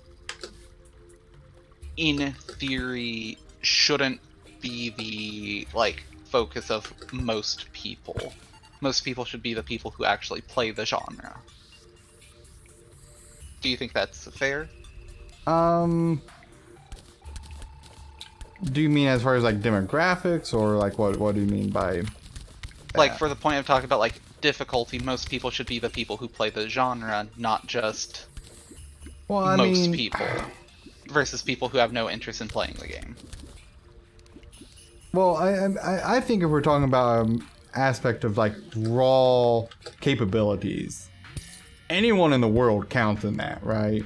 in theory, shouldn't be the, like, focus of most people. Most people should be the people who actually play the genre. Do you think that's fair? Do you mean as far as like demographics, or like what do you mean by that? Like, for the point of talking about like difficulty, most people should be the people who play the genre, not just most people versus people who have no interest in playing the game. Well, I think if we're talking about an aspect of like raw capabilities, anyone in the world counts in that, right?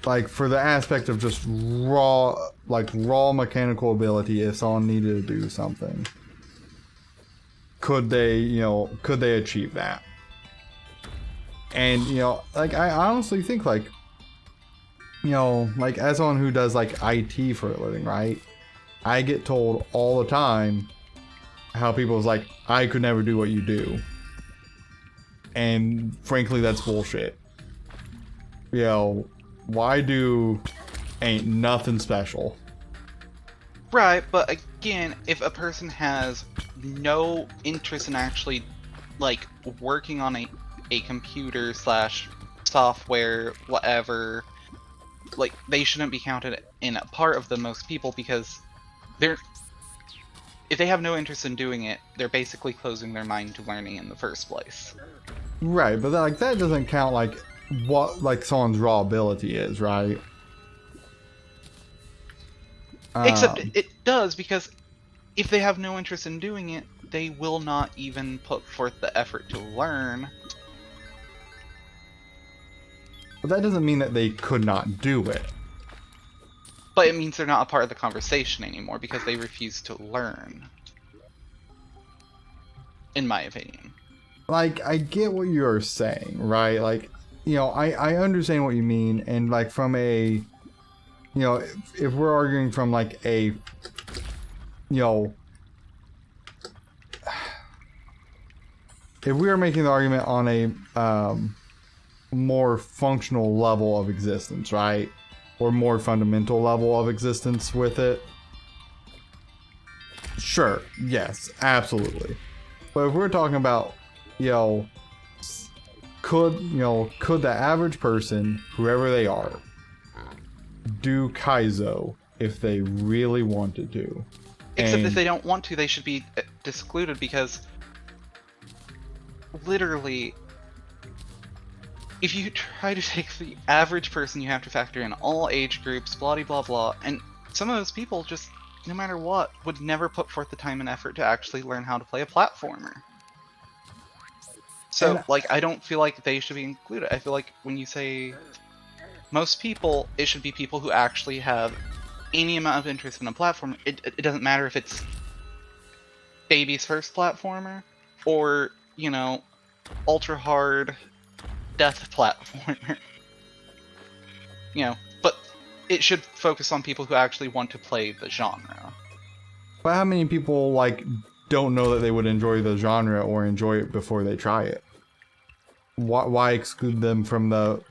Like, for the aspect of just raw mechanical ability, if someone needed to do something, could they achieve that? And, you know, like, I honestly think, like, you know, like, as someone who does, like, IT for a living, right? I get told all the time how people's like, I could never do what you do. And frankly, that's bullshit. You know, why do ain't nothing special. Right, but again, if a person has no interest in actually, like, working on a computer slash software, whatever, like, they shouldn't be counted in a part of the most people, because if they have no interest in doing it, they're basically closing their mind to learning in the first place. Right, but like that doesn't count like what like someone's raw ability is, right? Except it does, because if they have no interest in doing it, they will not even put forth the effort to learn. But that doesn't mean that they could not do it. But it means they're not a part of the conversation anymore because they refuse to learn. In my opinion. Like, I get what you're saying, right? Like, you know, I understand what you mean, and like from a, you know, if we're arguing from like a, you know, if we are making the argument on a more functional level of existence, right? Or more fundamental level of existence with it. Sure, yes, absolutely. But if we're talking about, you know, could the average person, whoever they are, do Kaizo if they really wanted to. Except if they don't want to, they should be excluded, because literally, if you try to take the average person, you have to factor in all age groups, blah blah blah, and some of those people just, no matter what, would never put forth the time and effort to actually learn how to play a platformer. So, And like, I don't feel like they should be included. I feel like when you say most people, it should be people who actually have any amount of interest in a platform. It doesn't matter if it's baby's first platformer or, you know, ultra hard death platformer. You know, but it should focus on people who actually want to play the genre. But how many people, like, don't know that they would enjoy the genre or enjoy it before they try it? Why exclude them from the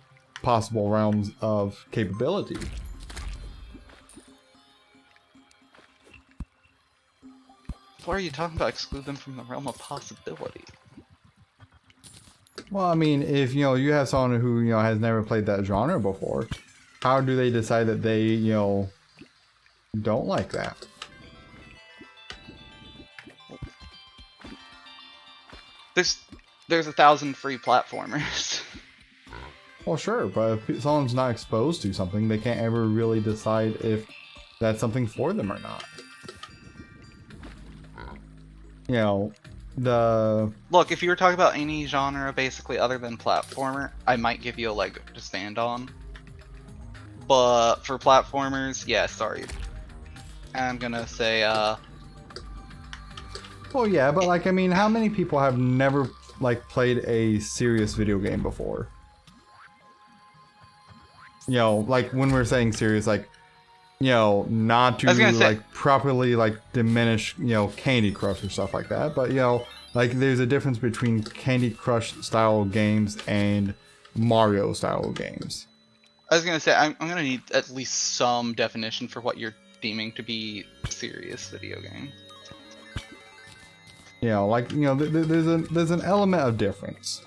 possible realms of capability? Why are you talking about exclude them from the realm of possibility? Well, I mean, if, you know, you have someone who, you know, has never played that genre before, how do they decide that they, you know, don't like that? There's 1,000 free platformers. Well, sure, but if someone's not exposed to something, they can't ever really decide if that's something for them or not. You know, Look, if you were talking about any genre basically other than platformer, I might give you a leg to stand on. But for platformers, yeah, sorry. I'm gonna say, well, yeah, but like, I mean, how many people have never, like, played a serious video game before? You know, like, when we're saying serious, like, you know, not to, like, properly, like, diminish, you know, Candy Crush or stuff like that, but, you know, like, there's a difference between Candy Crush style games and Mario style games. I was gonna say, I'm gonna need at least some definition for what you're deeming to be serious video game. You know, like, you know, there's an element of difference.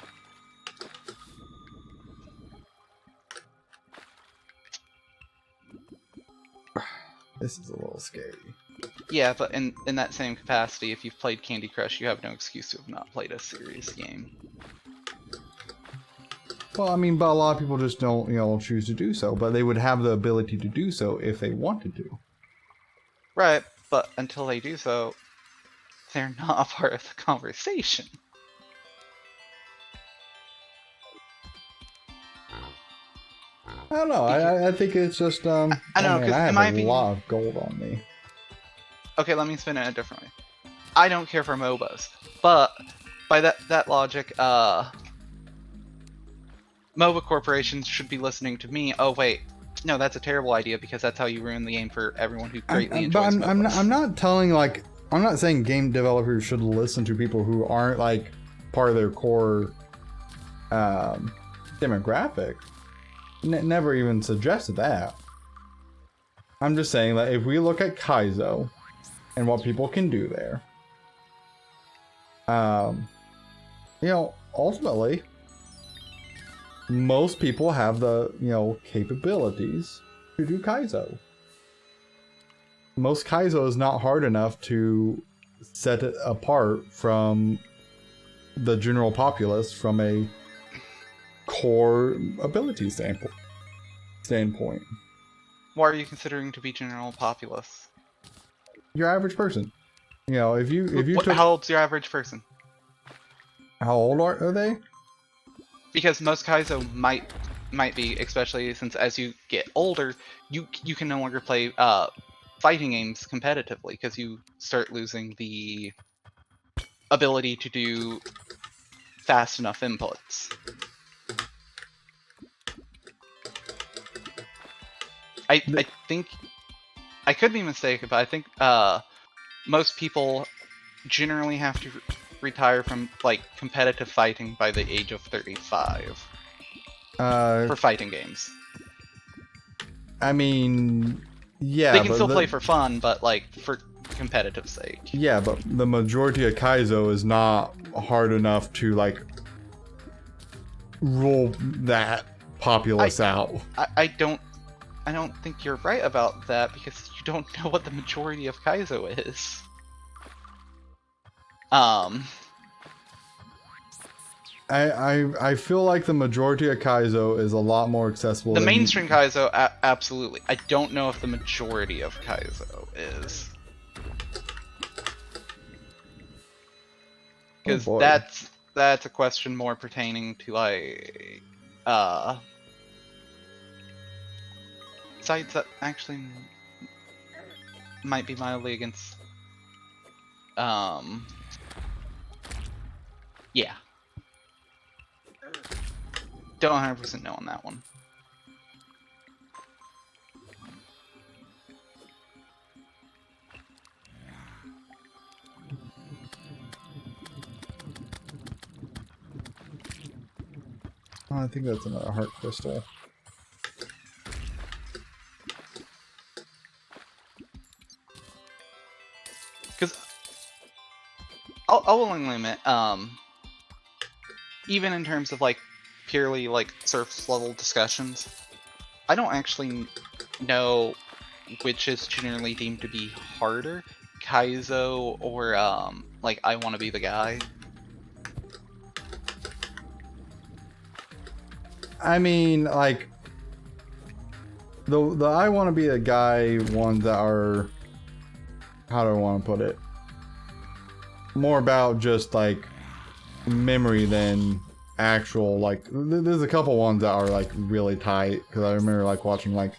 This is a little scary. Yeah, but in that same capacity, if you've played Candy Crush, you have no excuse to have not played a serious game. Well, I mean, but a lot of people just don't, you know, choose to do so, but they would have the ability to do so if they wanted to. Right, but until they do so, they're not a part of the conversation. I don't know. I think it's just I know, because I have in my a opinion, lot of gold on me. Okay, let me spin it a different way. I don't care for MOBAs, but by that logic, MOBA corporations should be listening to me. Oh wait, no, that's a terrible idea because that's how you ruin the game for everyone who greatly enjoys MOBAs. I'm not telling, like, I'm not saying game developers should listen to people who aren't, like, part of their core demographic. Never even suggested that. I'm just saying that if we look at Kaizo and what people can do there, you know, ultimately, most people have the, you know, capabilities to do Kaizo. Most Kaizo is not hard enough to set it apart from the general populace from a core ability standpoint. What are you considering to be general populace? Your average person. You know, if you took, how old's your average person? how old are they? Because most Kaizo might be, especially since as you get older, you can no longer play fighting games competitively because you start losing the ability to do fast enough inputs. I think I could be mistaken, but I think most people generally have to retire from, like, competitive fighting by the age of 35 for fighting games. I mean, yeah, they can still play for fun, but, like, for competitive sake. Yeah, but the majority of Kaizo is not hard enough to, like, rule that populace out. I don't I don't think you're right about that because you don't know what the majority of Kaizo is. I feel like the majority of Kaizo is a lot more accessible The than mainstream Kaizo, absolutely. I don't know if the majority of Kaizo is. Oh Because boy. that's a question more pertaining to like sites that actually might be mildly against yeah. Don't 100% know on that one. Oh, I think that's another heart crystal. Because I'll willingly admit, even in terms of like purely like surface level discussions, I don't actually know which is generally deemed to be harder, Kaizo or like I Want to Be the Guy. I mean, like the I want to be the guy ones that are, how do I want to put it? More about just like memory than actual like. There's a couple ones that are like really tight because I remember like watching like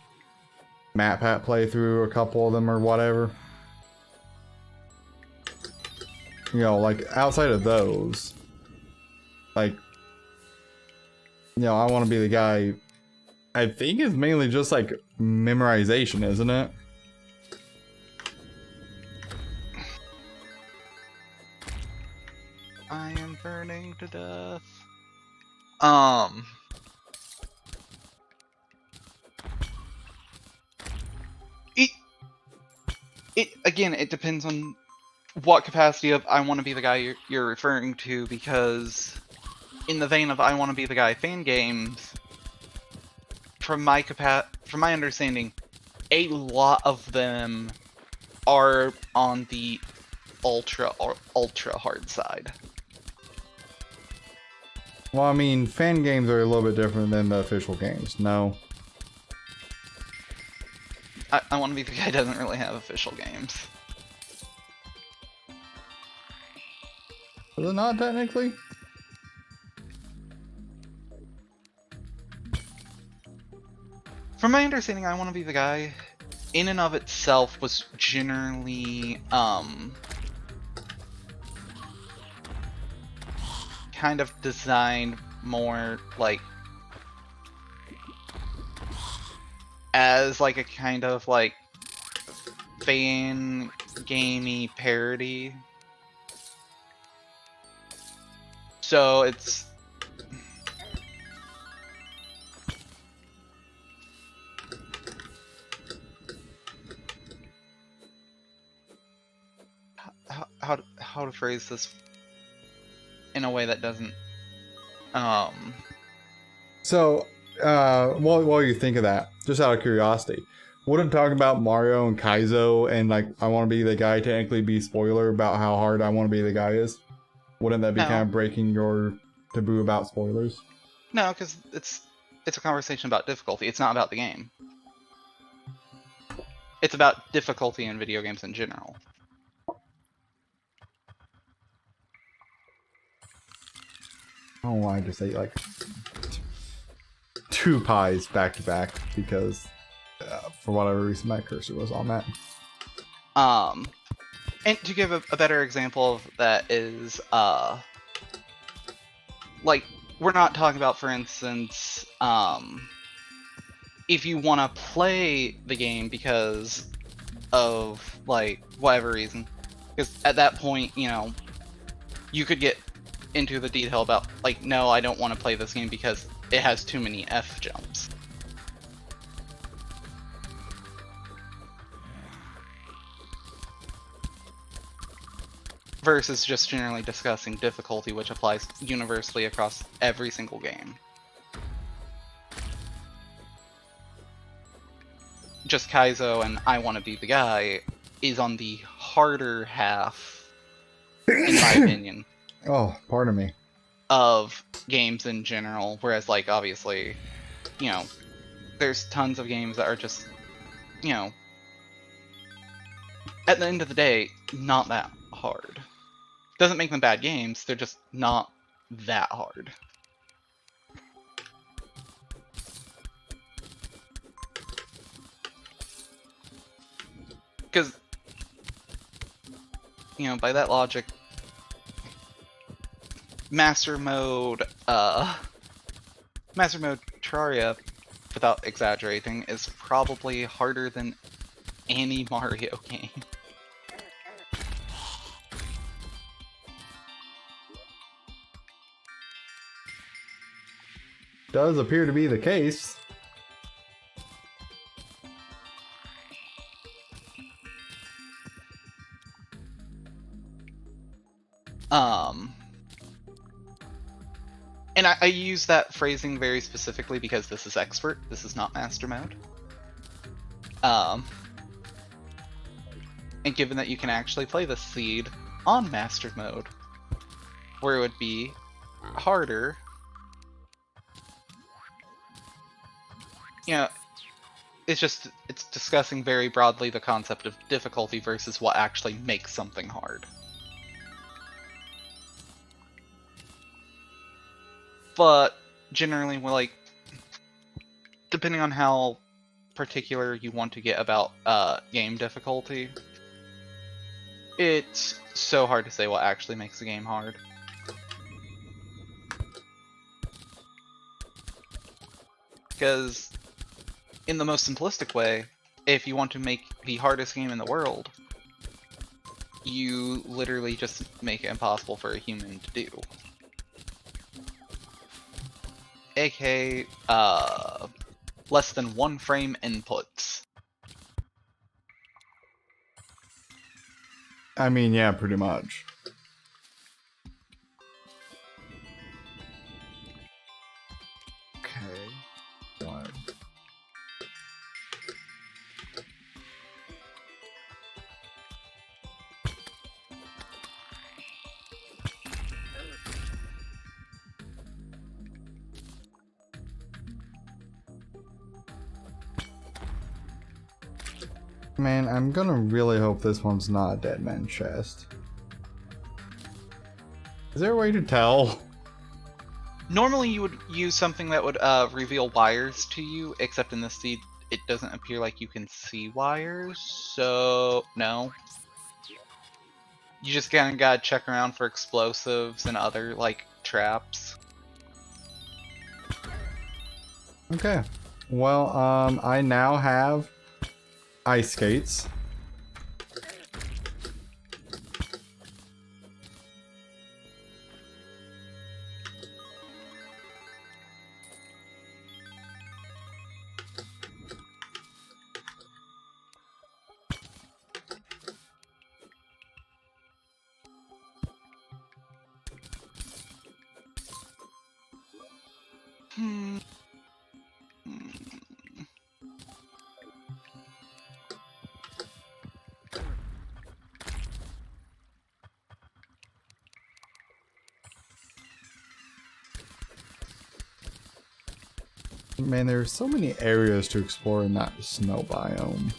MatPat play through a couple of them or whatever. You know, like outside of those, like, you know, I want to be the guy. I think it's mainly just like memorization, isn't it? I am burning to death. It again, it depends on what capacity of I Want to Be the Guy you're referring to, because in the vein of I Want to Be the Guy fan games, from my understanding, a lot of them are on the ultra hard side. Well, I mean, fan games are a little bit different than the official games. No. I Want to Be the Guy doesn't really have official games. Is it not technically? From my understanding, I Want to Be the Guy, in and of itself, was generally kind of designed more like as like a kind of like fan gamey parody. So it's how to phrase this in a way that doesn't So, while you think of that, just out of curiosity, wouldn't talking about Mario and Kaizo and like I Want to Be the Guy technically be spoiler about how hard I Want to Be the Guy is? Wouldn't that be No. kind of breaking your taboo about spoilers? No, because it's a conversation about difficulty. It's not about the game. It's about difficulty in video games in general. I don't want to just say like two pies back to back because for whatever reason my cursor was on that. And to give a better example of that is, like, we're not talking about, for instance, if you want to play the game because of, like, whatever reason. Because at that point, you know, you could get into the detail about, like, no, I don't want to play this game because it has too many F jumps. Versus just generally discussing difficulty, which applies universally across every single game. just Kaizo and I Want to Be the Guy is on the harder half, in my opinion, Oh, pardon me. of games in general. Whereas, like, obviously, you know, there's tons of games that are just, you know, at the end of the day, not that hard. Doesn't make them bad games, they're just not that hard. Because, you know, by that logic, Master Mode Terraria, without exaggerating, is probably harder than any Mario game. Does appear to be the case. And I use that phrasing very specifically because this is expert, this is not master mode. And given that you can actually play the seed on master mode, where it would be harder, you know, it's discussing very broadly the concept of difficulty versus what actually makes something hard. But generally, like, depending on how particular you want to get about game difficulty, it's so hard to say what actually makes a game hard. Because in the most simplistic way, if you want to make the hardest game in the world, you literally just make it impossible for a human to do. AKA, less than 1 frame inputs. I mean, yeah, pretty much. Okay. God. Man, I'm gonna really hope this one's not a dead man's chest. Is there a way to tell? Normally you would use something that would reveal wires to you, except in this seed it doesn't appear like you can see wires, so no. You just kinda gotta check around for explosives and other, like, traps. Okay. Well, I now have ice skates. Hmm. Man, there's so many areas to explore in that snow biome.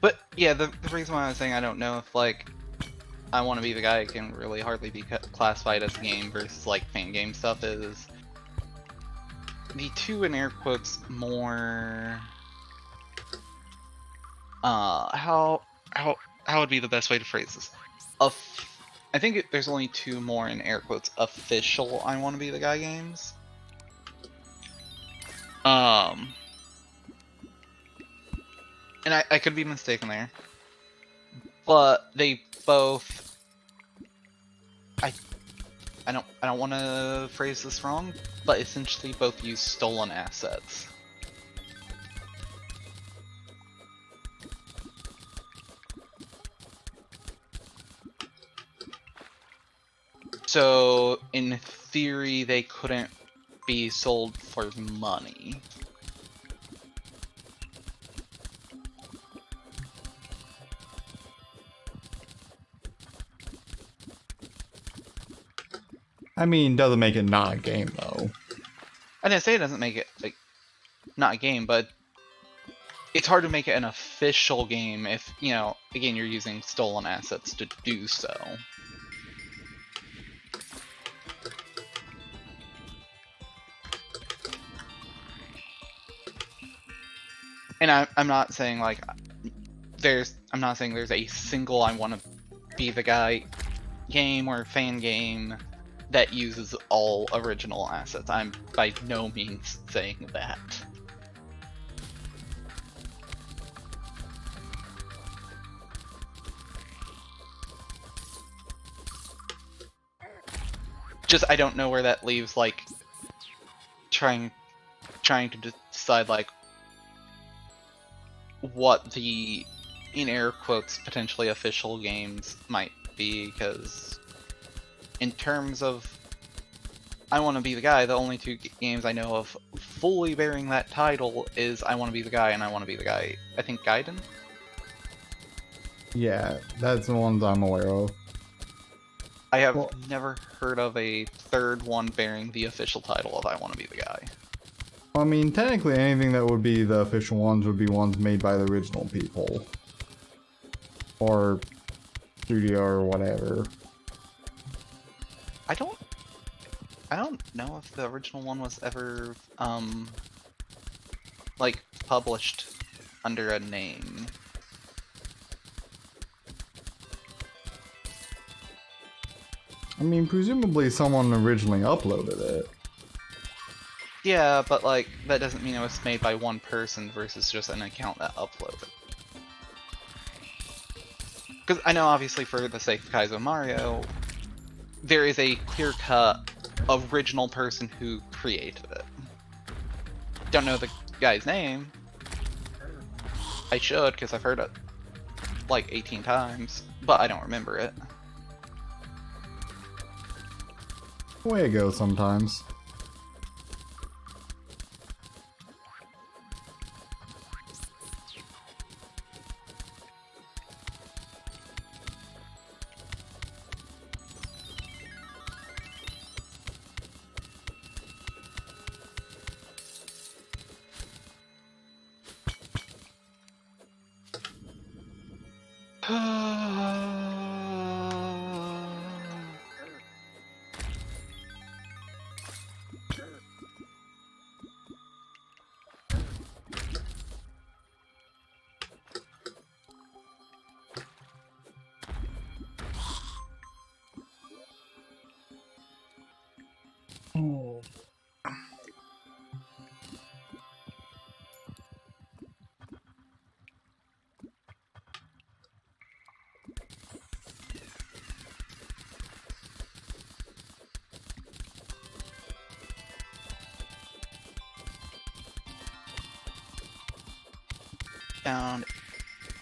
But yeah, the reason why I was saying I don't know if, like, I Want to Be the Guy can really hardly be classified as a game versus, like, fan game stuff is the two, in air quotes, more how would be the best way to phrase this? I think there's only two more, in air quotes, official I Want to Be the Guy games. And I could be mistaken there, but they both, I I don't want to phrase this wrong, but essentially both use stolen assets. So in theory, they couldn't be sold for money. I mean, doesn't make it not a game though. I didn't say it doesn't make it like not a game, but it's hard to make it an official game if, you know, again, you're using stolen assets to do so. And I'm not saying like I'm not saying there's a single I want to be the guy game or fan game that uses all original assets. I'm by no means saying that. Just I don't know where that leaves like trying to decide like what the in air quotes potentially official games might be, because in terms of I want to be the guy, the only two games I know of fully bearing that title is I want to be the guy and I want to be the guy. I think Gaiden? Yeah, that's the ones I'm aware of. I have never heard of a third one bearing the official title of I want to be the guy. I mean, technically anything that would be the official ones would be ones made by the original people. Or studio or whatever. I don't know if the original one was ever like published under a name. I mean, presumably someone originally uploaded it. Yeah, but like that doesn't mean it was made by one person versus just an account that uploaded. Because I know obviously for the sake of Kaizo Mario, there is a clear-cut original person who created it. Don't know the guy's name. I should, because I've heard it like 18 times, but I don't remember it. Way it goes sometimes. Oh. Found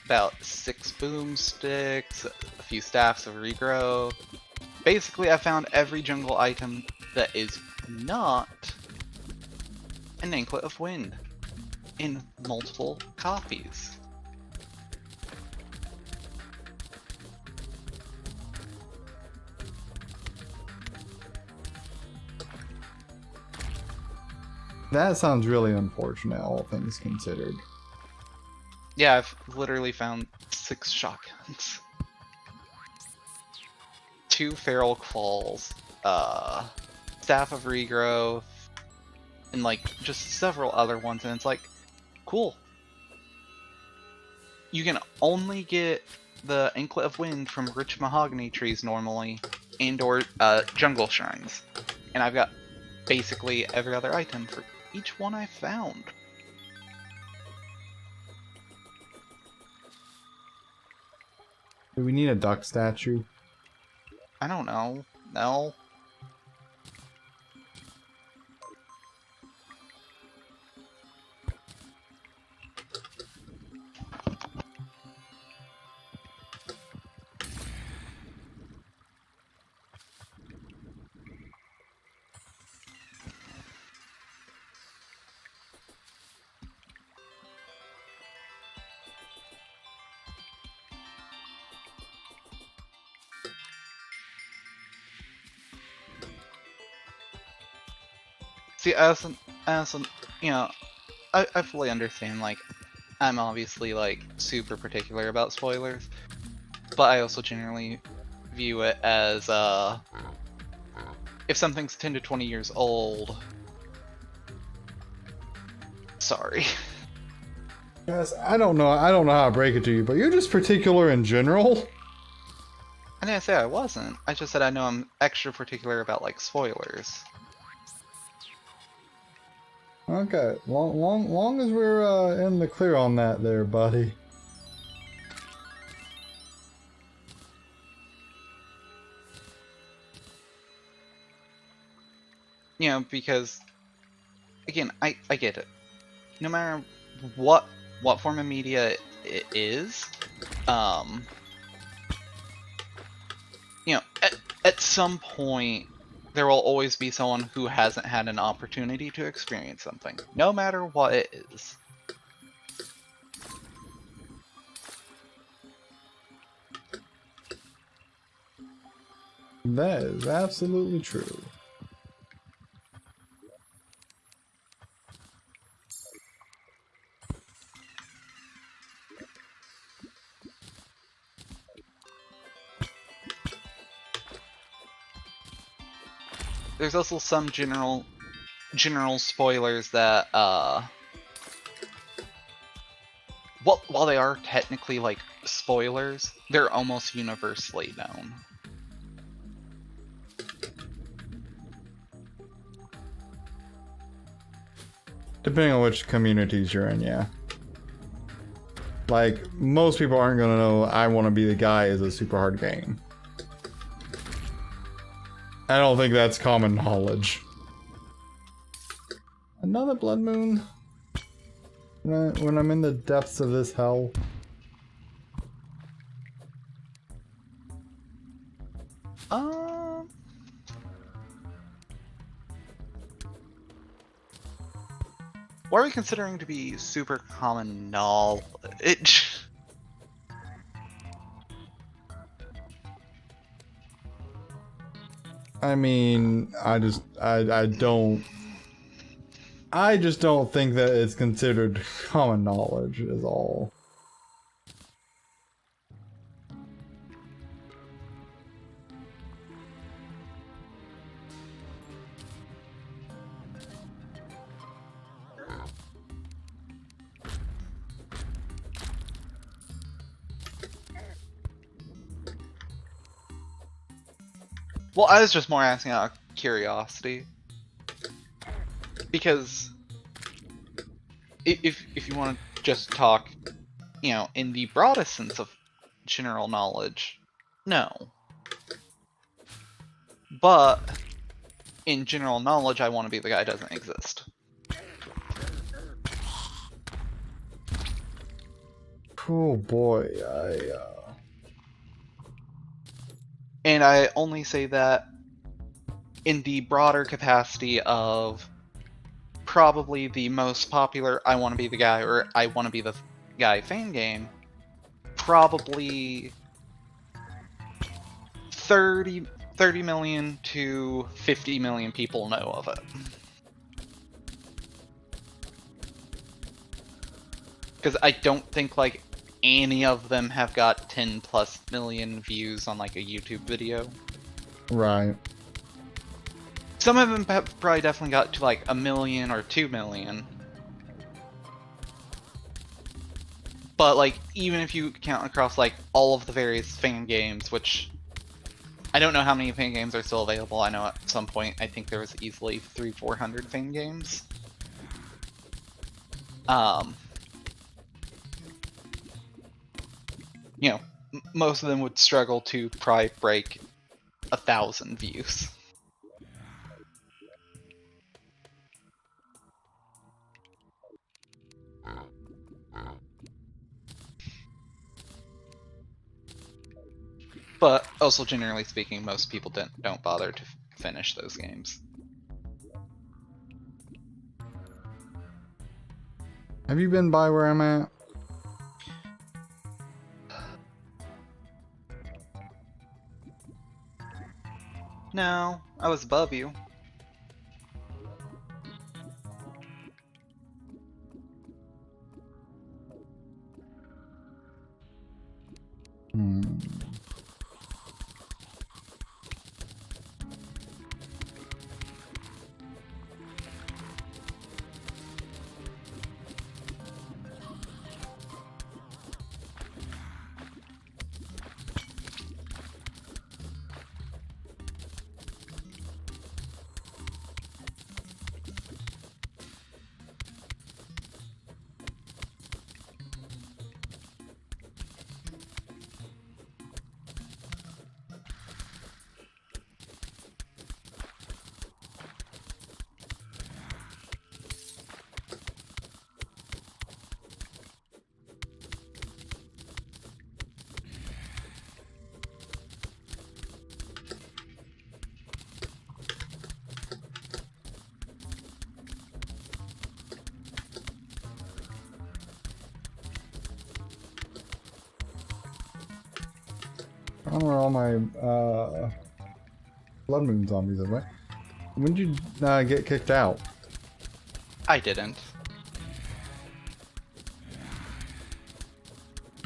about 6 boomsticks, a few staffs of regrow. Basically, I found every jungle item that is not an anklet of wind in multiple copies. That sounds really unfortunate, all things considered. Yeah, I've literally found 6 shotguns. 2 feral qualls, staff of regrowth, and like just several other ones, and it's like, cool. You can only get the anklet of wind from rich mahogany trees normally, and/or jungle shrines, and I've got basically every other item for each one I found. Do we need a duck statue? I don't know. No. See, as an, you know, I fully understand, like, I'm obviously, like, super particular about spoilers, but I also generally view it as, if something's 10 to 20 years old, sorry. Guys, I don't know how to break it to you, but you're just particular in general. I didn't say I wasn't. I just said I know I'm extra particular about, like, spoilers. Okay, long as we're in the clear on that there, buddy. You know, because, again, I get it. No matter what form of media it is, you know, at some point, there will always be someone who hasn't had an opportunity to experience something, no matter what it is. That is absolutely true. There's also some general spoilers that, while they are technically, like, spoilers, they're almost universally known. Depending on which communities you're in, yeah. Like, most people aren't gonna know I Want to Be the Guy is a super hard game. I don't think that's common knowledge. Another blood moon? When I'm in the depths of this hell? What are we considering to be super common knowledge? I mean, I just don't think that it's considered common knowledge is all. Well, I was just more asking out of curiosity. Because if you want to just talk, you know, in the broadest sense of general knowledge, no. But in general knowledge, I Want to Be the Guy doesn't exist. Oh boy, And I only say that in the broader capacity of probably the most popular I Want to Be the Guy or I Want to Be the Guy fan game, probably 30 million to 50 million people know of it. Because I don't think, like, any of them have got 10 plus million views on, like, a YouTube video. right. Some of them have probably definitely got to, like, 1 million or 2 million. But, like, even if you count across, like, all of the various fan games, which I don't know how many fan games are still available. I know at some point, I think there was easily 300-400 fan games. You know, most of them would struggle to probably break 1,000 views. But also, generally speaking, most people don't bother to finish those games. Have you been by where I'm at? No, I was above you. I don't know where all my Blood Moon zombies are. When did you get kicked out? I didn't.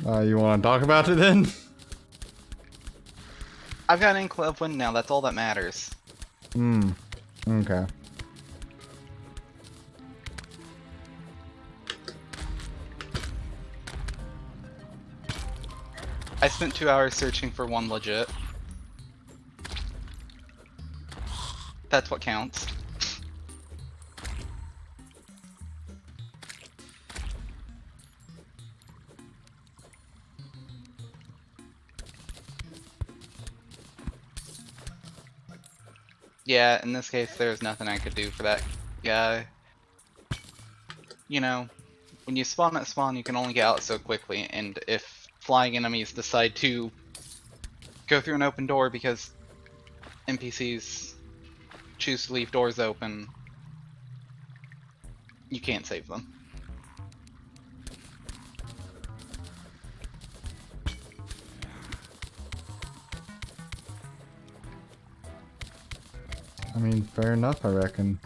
You want to talk about it then? I've got an inkling of win now, that's all that matters. Hmm. Okay. I spent 2 hours searching for one legit. That's what counts. Yeah, in this case, there's nothing I could do for that guy. You know, when you spawn at spawn, you can only get out so quickly, and if flying enemies decide to go through an open door because NPCs choose to leave doors open, you can't save them. I mean, fair enough, I reckon.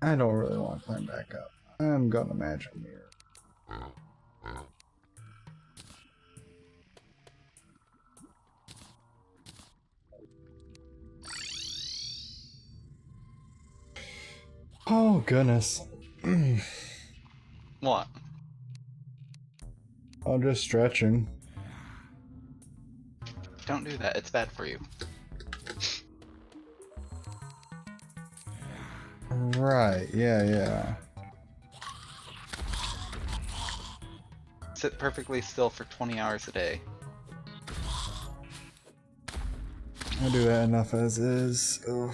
I don't really want to climb back up. I'm gonna imagine mirror. Oh goodness. What? I'm just stretching. Don't do that, it's bad for you. Right, yeah. Sit perfectly still for 20 hours a day. I do that enough as is. Ugh.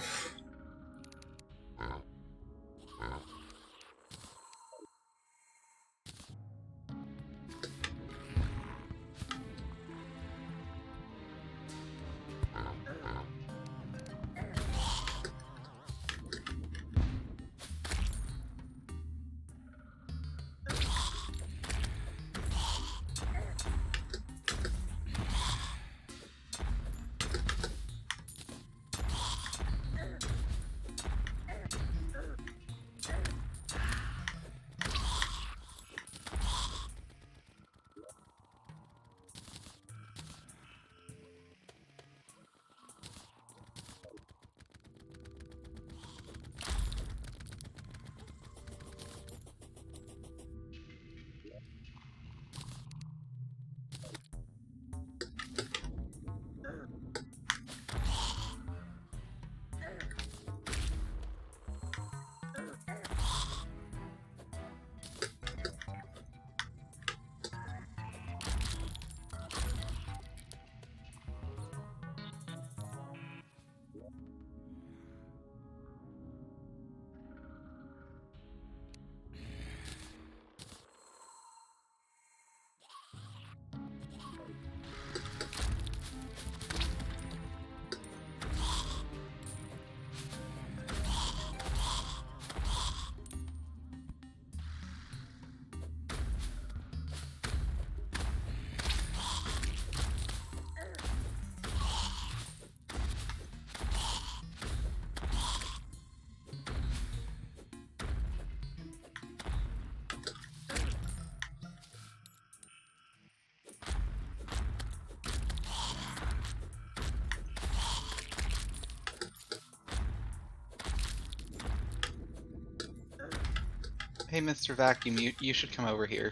Hey, Mr. Vacuum, you should come over here.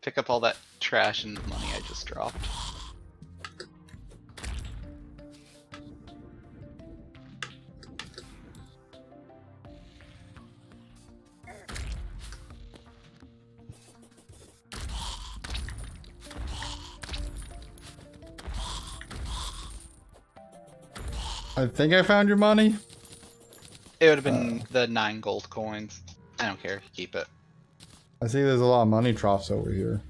Pick up all that trash and money I just dropped. I think I found your money. It would have been the 9 gold coins. I don't care. Keep it. I see there's a lot of money troughs over here.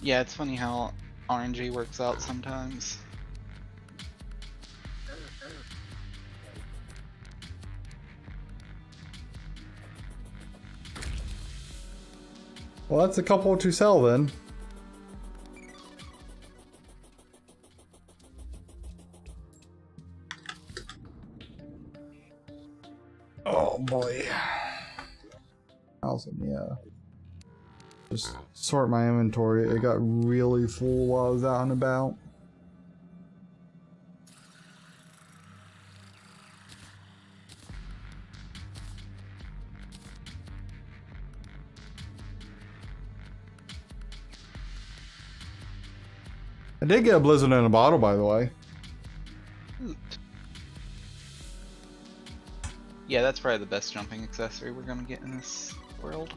Yeah, it's funny how RNG works out sometimes. Well, that's a couple to sell then. Oh boy. Housing, yeah. Just sort my inventory. It got really full while I was out and about. I did get a blizzard in a bottle, by the way. Hoot. Yeah, that's probably the best jumping accessory we're gonna get in this world.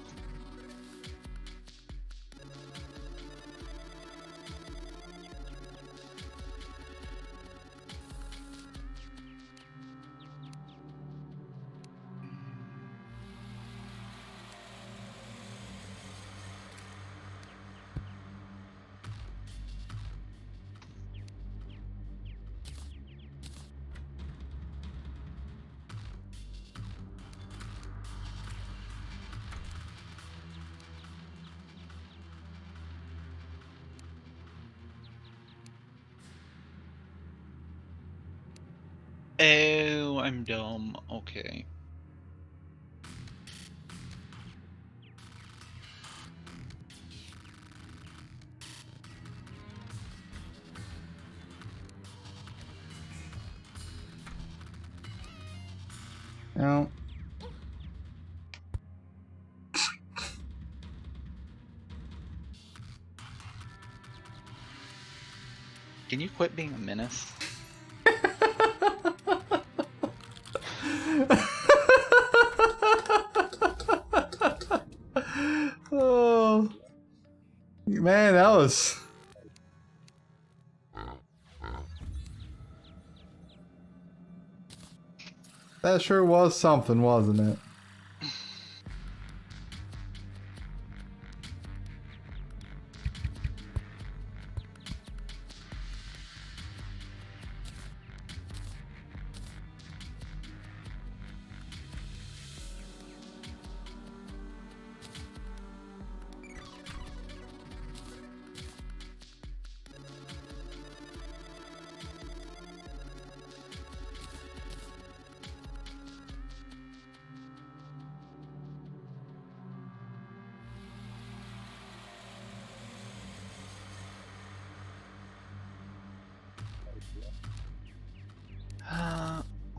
Oh, I'm dumb. Okay. No. Can you quit being a menace? Oh. Man, that was... That sure was something, wasn't it?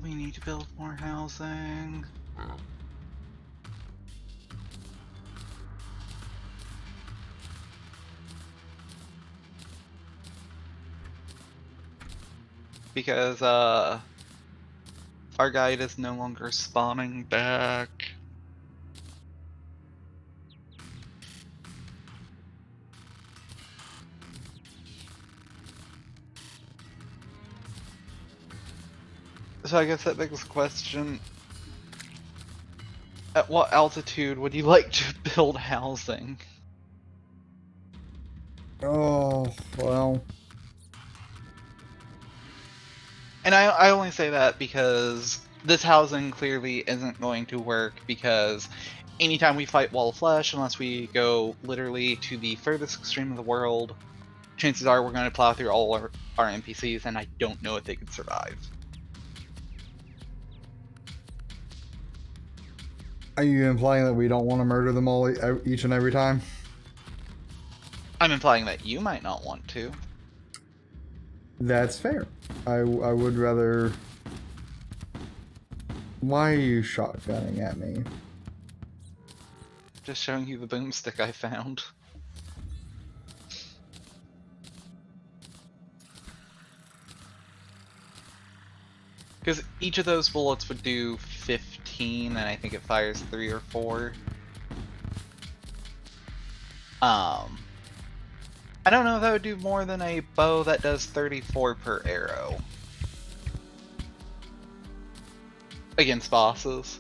We need to build more housing. Because, our guide is no longer spawning back. So I guess that begs the question, at what altitude would you like to build housing? Oh, well... And I only say that because this housing clearly isn't going to work, because anytime we fight Wall of Flesh, unless we go literally to the furthest extreme of the world, chances are we're going to plow through all our NPCs, and I don't know if they could survive. Are you implying that we don't want to murder them all each and every time? I'm implying that you might not want to. That's fair. I would rather... Why are you shotgunning at me? Just showing you the boomstick I found. Because each of those bullets would do 15, and I think it fires 3 or 4. I don't know if that would do more than a bow that does 34 per arrow. Against bosses.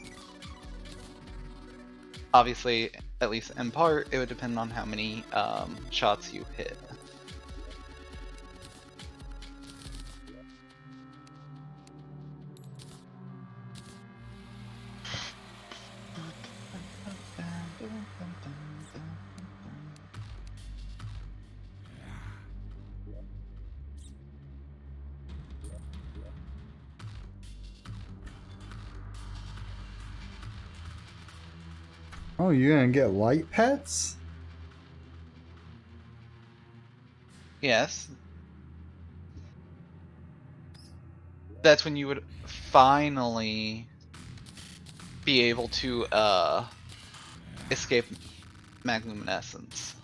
Obviously, at least in part, it would depend on how many shots you hit. Oh, you're gonna get light pets? Yes. That's when you would finally be able to escape magluminescence.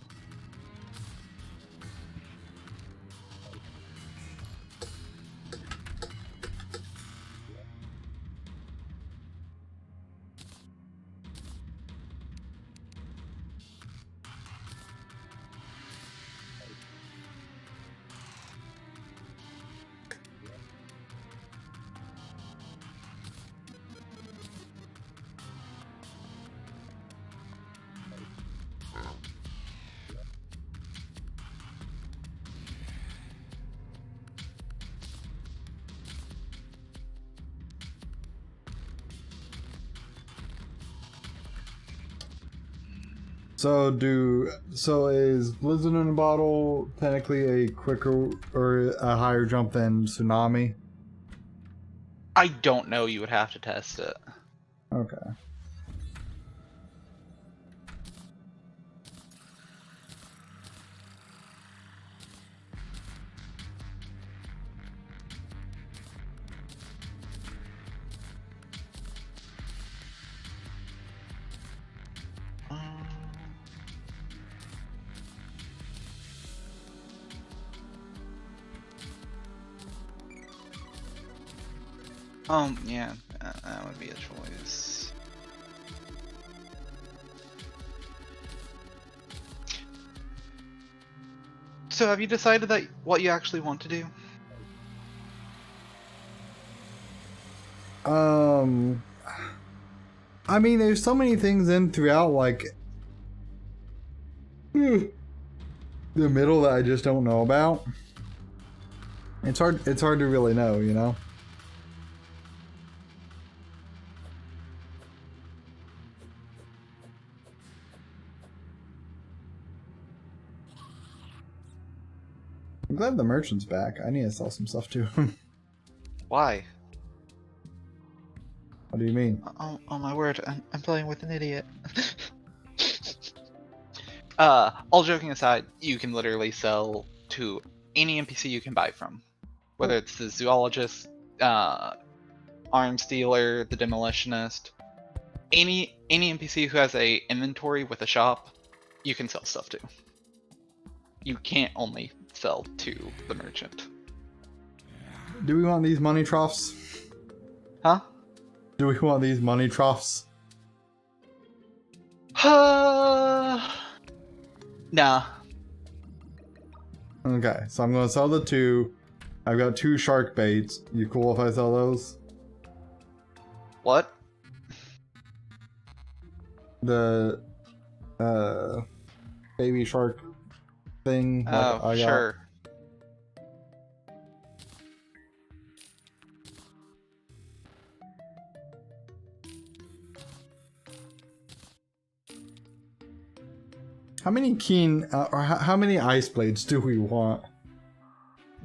So is Blizzard in a Bottle technically a quicker or a higher jump than Tsunami? I don't know, you would have to test it. Okay. Yeah, that would be a choice. So have you decided that what you actually want to do? I mean, there's so many things in throughout, like the middle that I just don't know about. It's hard to really know, you know? I'm glad the merchant's back. I need to sell some stuff to him. Why? What do you mean? Oh my word, I'm playing with an idiot. All joking aside, you can literally sell to any NPC you can buy from. Whether it's the zoologist, arms dealer, the demolitionist, any NPC who has a inventory with a shop, you can sell stuff to. You can't only sell to the merchant. Do we want these money troughs? Huh? Do we want these money troughs? Nah. Okay, so I'm gonna sell the 2. I've got 2 shark baits. You cool if I sell those? What? The baby shark thing. Oh, I got. sure. How many keen or how many ice blades do we want?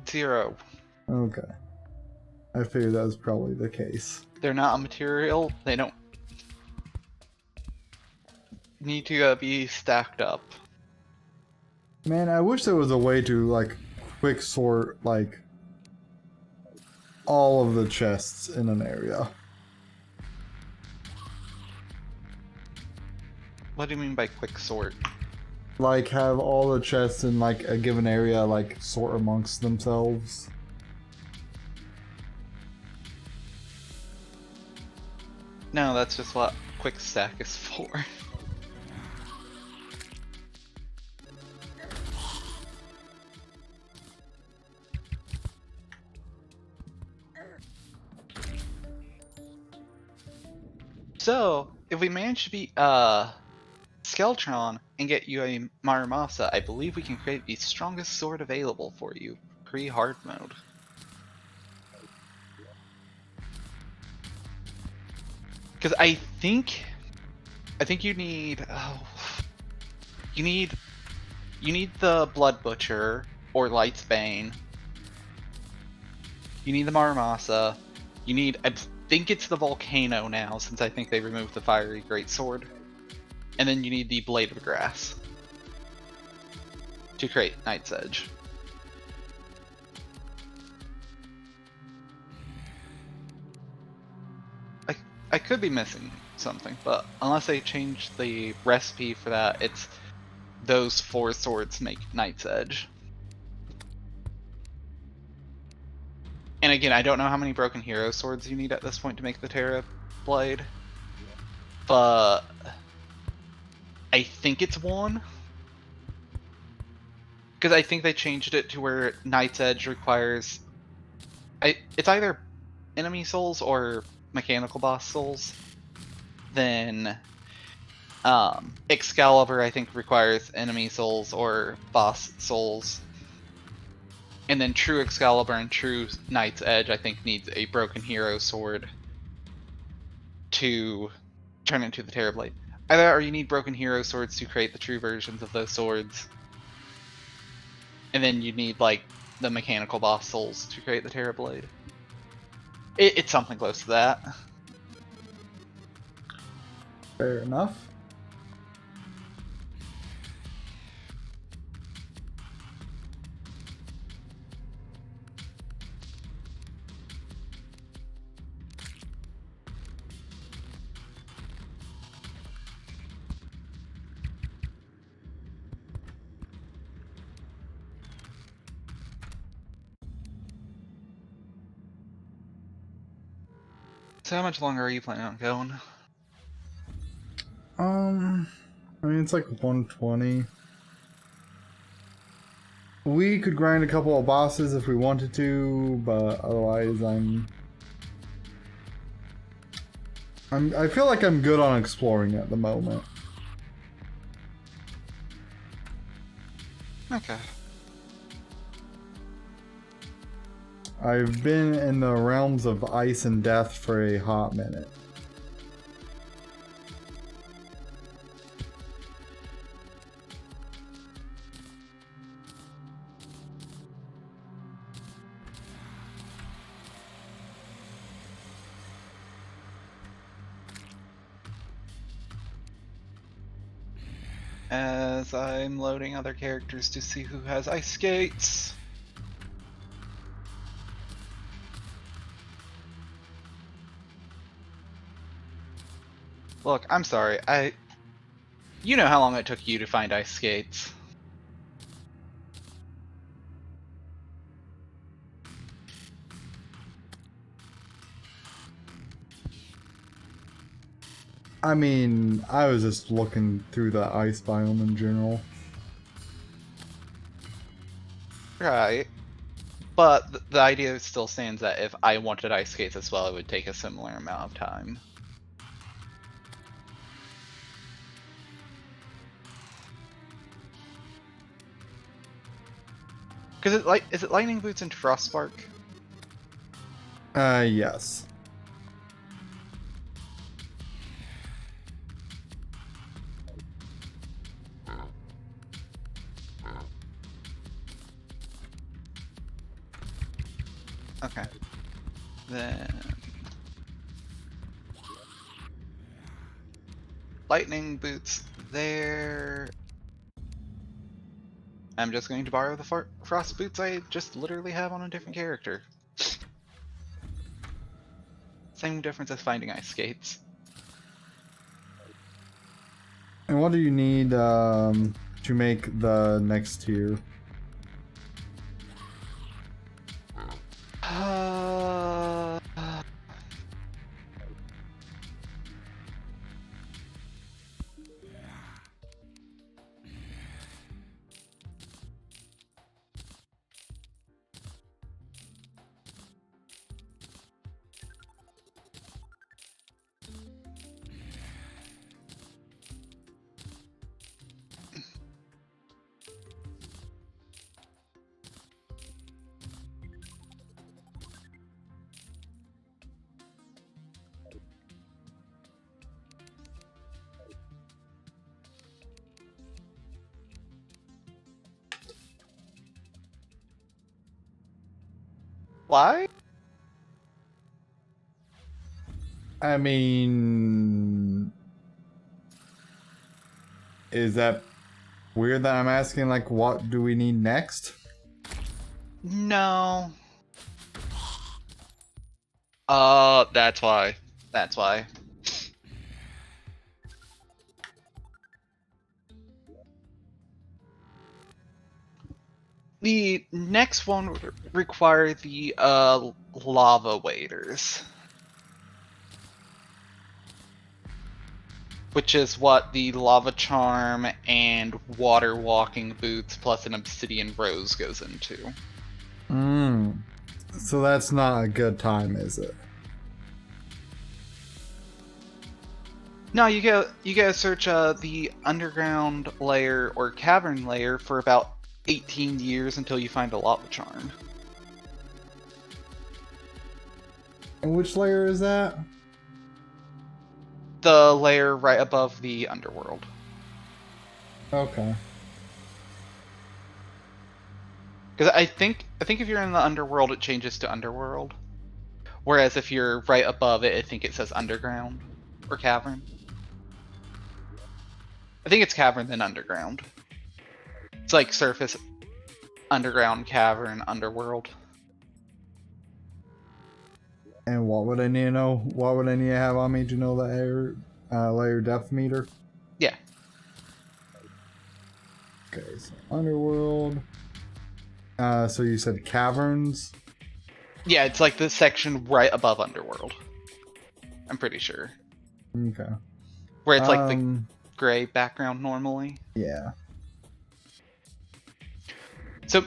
0. Okay, I figured that was probably the case. They're not a material. They don't need to be stacked up. Man, I wish there was a way to like quick sort like all of the chests in an area. What do you mean by quick sort? Like, have all the chests in, like, a given area, like, sort amongst themselves. No, that's just what quick stack is for. So, if we manage to beat Skeletron and get you a Marimasa, I believe we can create the strongest sword available for you, pre-hard mode. Because I think you need you need the Blood Butcher or Light's Bane. You need the Marimasa. You need, I think it's the Volcano now, since I think they removed the Fiery Greatsword. And then you need the Blade of Grass to create Night's Edge. I could be missing something, but unless they change the recipe for that, it's those 4 swords make Night's Edge. And again, I don't know how many Broken Hero swords you need at this point to make the Terra Blade, but I think it's 1. Because I think they changed it to where Night's Edge requires... it's either enemy souls or mechanical boss souls. Then Excalibur, I think, requires enemy souls or boss souls. And then True Excalibur and True Night's Edge, I think, needs a Broken Hero sword to turn into the Terra Blade. Either or you need Broken Hero swords to create the true versions of those swords. And then you need, like, the mechanical boss souls to create the Terra Blade. It's something close to that. Fair enough. So how much longer are you planning on going? I mean, it's like 120. We could grind a couple of bosses if we wanted to, but otherwise I feel like I'm good on exploring at the moment. Okay. I've been in the realms of ice and death for a hot minute. As I'm loading other characters to see who has ice skates. Look, I'm sorry. You know how long it took you to find ice skates. I mean, I was just looking through the ice biome in general. Right. But the idea still stands that if I wanted ice skates as well, it would take a similar amount of time. Because is it lightning boots and frostspark? Yes. Okay. Then lightning boots there. I'm just going to borrow the frost boots I just literally have on a different character. Same difference as finding ice skates. And what do you need to make the next tier? Why? I mean, is that weird that I'm asking, like, what do we need next? No. That's why. That's why. The next one would require the lava waders. Which is what the lava charm and water walking boots plus an obsidian rose goes into. So that's not a good time, is it? No, you gotta search the underground layer or cavern layer for about 18 years until you find a lava charm. And which layer is that? The layer right above the underworld. Okay. Because I think if you're in the underworld, it changes to underworld. Whereas if you're right above it, I think it says underground or cavern. I think it's cavern then underground. It's like surface, underground, cavern, underworld. And what would I need to know? What would I need to have on me to know the layer depth meter? Yeah. Okay, so underworld. So you said caverns? Yeah, it's like the section right above underworld. I'm pretty sure. Okay. Where it's like the gray background normally. Yeah. So,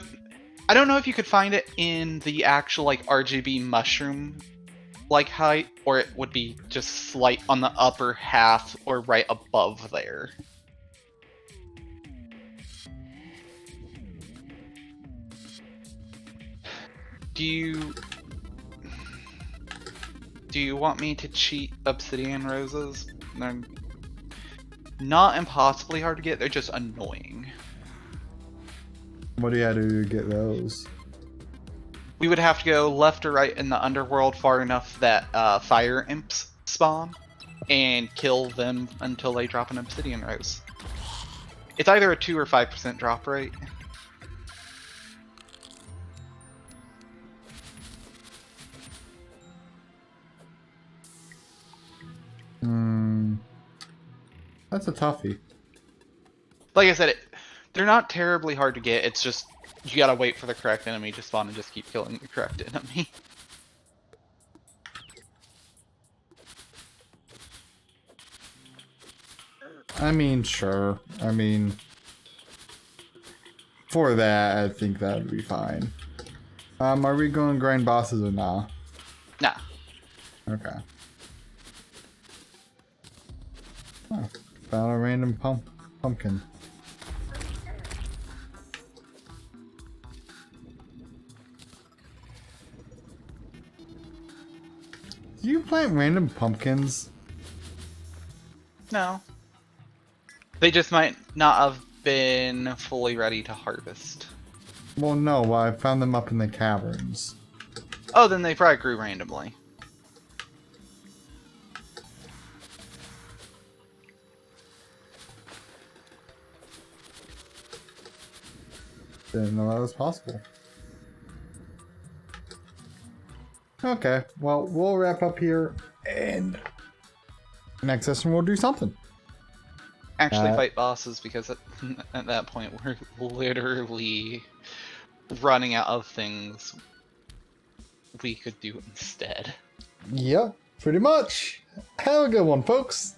I don't know if you could find it in the actual like RGB mushroom like height, or it would be just slight on the upper half or right above there. Do you want me to cheat obsidian roses? They're not impossibly hard to get, they're just annoying. What do you have to do to get those? We would have to go left or right in the underworld far enough that fire imps spawn, and kill them until they drop an obsidian rose. It's either a 2 or 5% drop rate. That's a toughie. Like I said, they're not terribly hard to get, it's just you gotta wait for the correct enemy to spawn and just keep killing the correct enemy. I mean, sure. I mean, for that, I think that would be fine. Are we going grind bosses or nah? Nah. Okay. Oh, found a random pumpkin. Do you plant random pumpkins? No. They just might not have been fully ready to harvest. Well, no, well, I found them up in the caverns. Oh, then they probably grew randomly. Didn't know that was possible. Okay, well, we'll wrap up here, and next session we'll do something. Actually fight bosses, because at that point we're literally running out of things we could do instead. Yep, pretty much. Have a good one, folks.